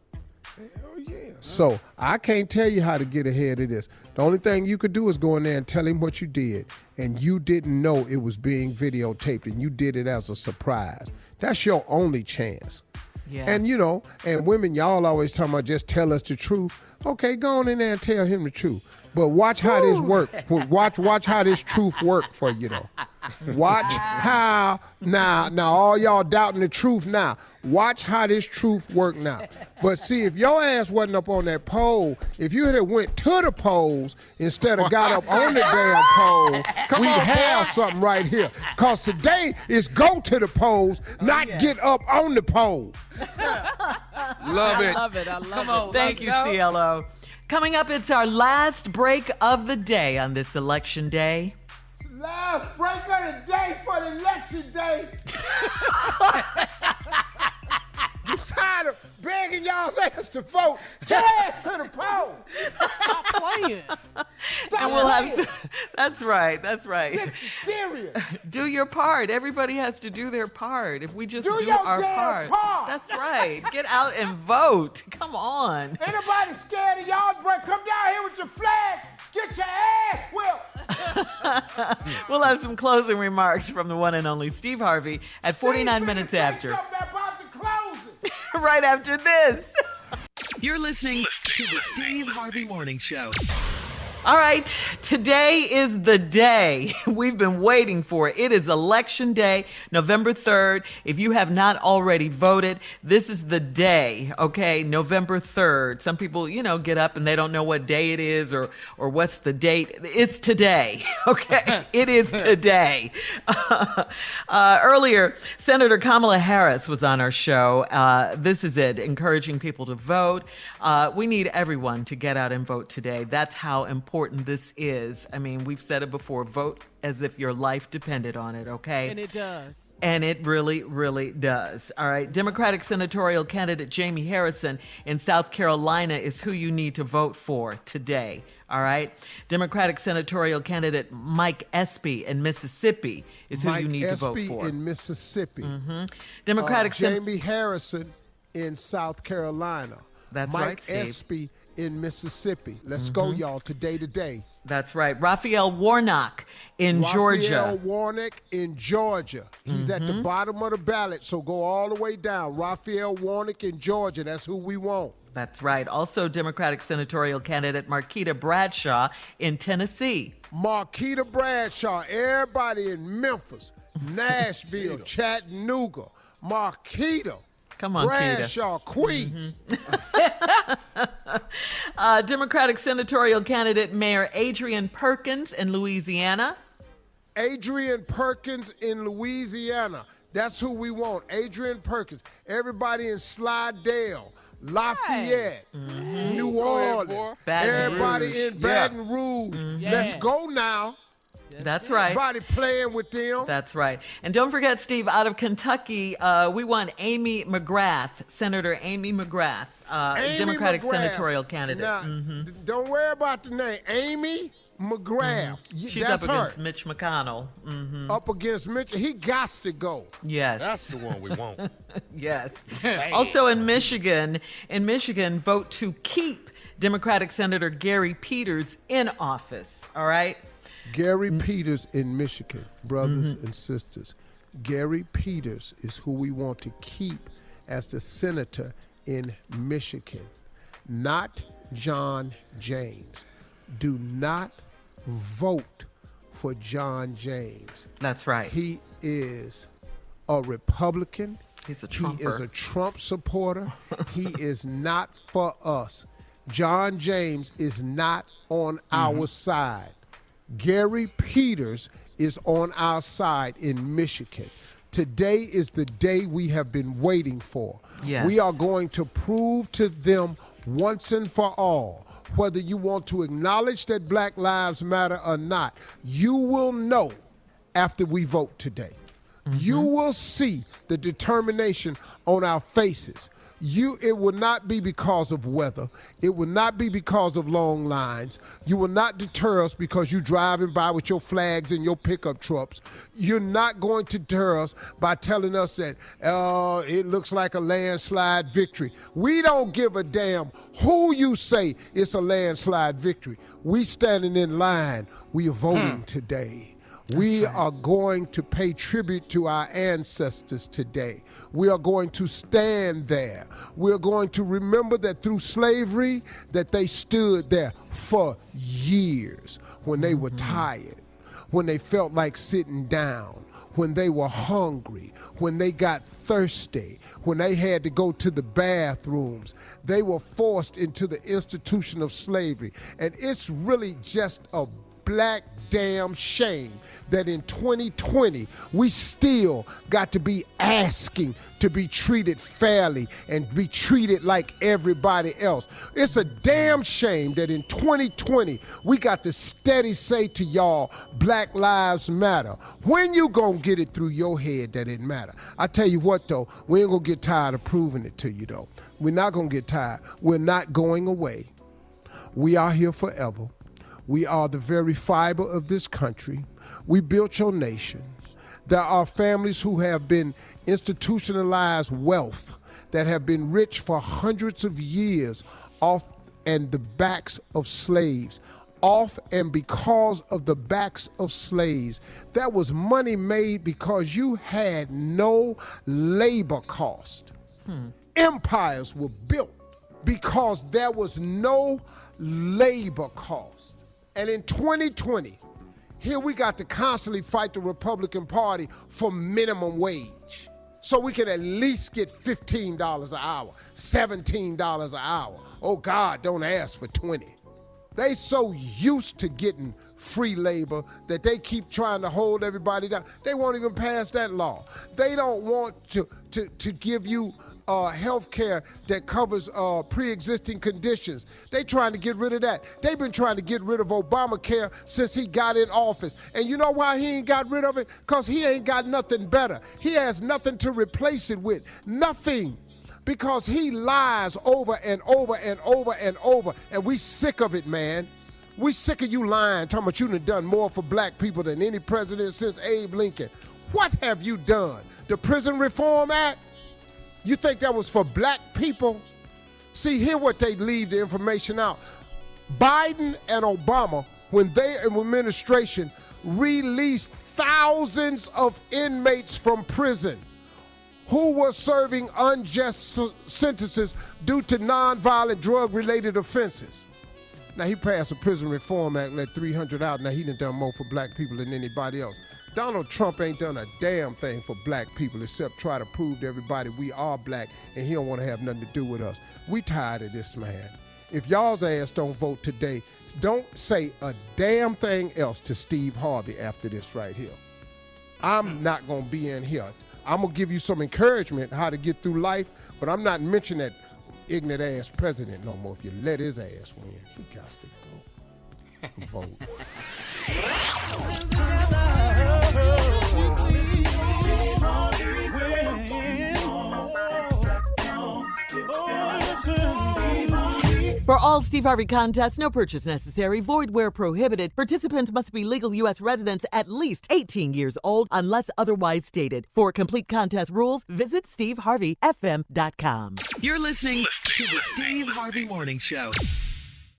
Hell yeah. So I can't tell you how to get ahead of this. The only thing you could do is go in there and tell him what you did, and you didn't know it was being videotaped, and you did it as a surprise. That's your only chance. Yeah. And you know, and women, y'all always talking about just tell us the truth. Okay, go on in there and tell him the truth. But watch how this work. Watch how this truth work for you though. Watch how now all y'all doubting the truth now. Watch how this truth work now. But see, if your ass wasn't up on that pole, if you had went to the poles instead of got up on the damn pole, we'd have something right here. Cause today is go to the poles, not get up on the pole. Love it. I love it. Come on, Thank you, CLO. Coming up, it's our last break of the day on this election day. Last break of the day for the election day. tired of begging y'all's ass to vote. Get your ass to the poll. Stop playing. And we'll have. That's right. That's right. This is serious. Do your part. Everybody has to do their part. If we just Do do your our damn part. That's right. Get out and vote. Come on. Anybody scared of y'all break? Come down here with your flag. Get your ass whipped. We'll have some closing remarks from the one and only Steve Harvey at 49 minutes after. Something about the closing. Right after this. You're listening to the Steve Harvey Morning Show. All right, today is the day we've been waiting for. It is Election Day, November 3rd. If you have not already voted, this is the day, okay, November 3rd. Some people, get up and they don't know what day it is or what's the date. It's today, okay? It is today. Earlier, Senator Kamala Harris was on our show. This is it, encouraging people to vote. We need everyone to get out and vote today. That's how important this is. I mean, we've said it before, vote as if your life depended on it, okay? And it does. And it really, really does. All right. Democratic senatorial candidate Jamie Harrison in South Carolina is who you need to vote for today. All right. Democratic senatorial candidate Mike Espy in Mississippi is who you need to vote for. Mike Espy in Mississippi. Mm-hmm. Democratic Jamie Harrison in South Carolina. That's Mike right, Steve. Espy in Mississippi. Let's go, y'all, today. That's right. Raphael Warnock in Georgia. Raphael Warnock in Georgia. He's at the bottom of the ballot, so go all the way down. Raphael Warnock in Georgia. That's who we want. That's right. Also, Democratic senatorial candidate Marquita Bradshaw in Tennessee. Marquita Bradshaw. Everybody in Memphis, Nashville, Chattanooga. Marquita. Come on, Bradshaw, Queen. Democratic senatorial candidate Mayor Adrian Perkins in Louisiana. Adrian Perkins in Louisiana. That's who we want. Adrian Perkins. Everybody in Slidell, Lafayette, New Orleans. Everybody in Baton Rouge. Let's go now. That's right. Everybody playing with them. That's right. And don't forget, Steve, out of Kentucky, we want Amy McGrath, Senator Amy McGrath, Democratic senatorial candidate. Now, don't worry about the name. Amy McGrath. She's That's up her. against Mitch McConnell. Up against Mitch. He got to go. Yes. That's the one we want. Yes. Also in Michigan, vote to keep Democratic Senator Gary Peters in office. All right? Gary Peters in Michigan, brothers and sisters. Gary Peters is who we want to keep as the senator in Michigan, not John James. Do not vote for John James. That's right. He is a Republican. He's a Trumper. He is a Trump supporter. He is not for us. John James is not on our side. Gary Peters is on our side in Michigan. Today is the day we have been waiting for. Yes. We are going to prove to them once and for all, whether you want to acknowledge that Black Lives Matter or not, you will know after we vote today. You will see the determination on our faces. It will not be because of weather. It will not be because of long lines. You will not deter us because you're driving by with your flags and your pickup trucks. You're not going to deter us by telling us that it looks like a landslide victory. We don't give a damn who you say it's a landslide victory. We standing in line. We are voting today. We are going to pay tribute to our ancestors today. We are going to stand there. We're going to remember that through slavery, that they stood there for years when they were tired, when they felt like sitting down, when they were hungry, when they got thirsty, when they had to go to the bathrooms. They were forced into the institution of slavery. And it's really just a black damn shame that in 2020 we still got to be asking to be treated fairly and be treated like everybody else. It's a damn shame that in 2020 we got to steady say to y'all, Black Lives Matter. When you gonna get it through your head that it matter? I tell you what though, we ain't gonna get tired of proving it to you though. We're not gonna get tired. We're not going away. We are here forever. We are the very fiber of this country. We built your nation. There are families who have been institutionalized wealth that have been rich for hundreds of years off and the backs of slaves. Off and because of the backs of slaves. That was money made because you had no labor cost. Empires were built because there was no labor cost. And in 2020, here we got to constantly fight the Republican Party for minimum wage. So we can at least get $15 an hour, $17 an hour. Oh God, don't ask for 20. They so used to getting free labor that they keep trying to hold everybody down. They won't even pass that law. They don't want to give you health care that covers pre-existing conditions. They trying to get rid of that. They've been trying to get rid of Obamacare since he got in office. And you know why he ain't got rid of it? Because he ain't got nothing better. He has nothing to replace it with. Nothing. Because he lies over and over and over and over. And we sick of it, man. We sick of you lying, talking about you done done more for black people than any president since Abe Lincoln. What have you done? The Prison Reform Act? You think that was for black people? See, here what they leave the information out. Biden and Obama, when they in administration, released thousands of inmates from prison who were serving unjust sentences due to nonviolent drug-related offenses. Now, he passed a Prison Reform Act, let 300 out. Now, he done more for black people than anybody else. Donald Trump ain't done a damn thing for black people except try to prove to everybody we are black and he don't want to have nothing to do with us. We tired of this, man. If y'all's ass don't vote today, don't say a damn thing else to Steve Harvey after this right here. I'm not going to be in here. I'm going to give you some encouragement how to get through life, but I'm not mentioning that ignorant ass president no more. If you let his ass win, you got to go vote. For all Steve Harvey contests, no purchase necessary, void where prohibited. Participants must be legal U.S. residents at least 18 years old unless otherwise stated. For complete contest rules, visit SteveHarveyFM.com. You're listening to the Steve Harvey Morning Show.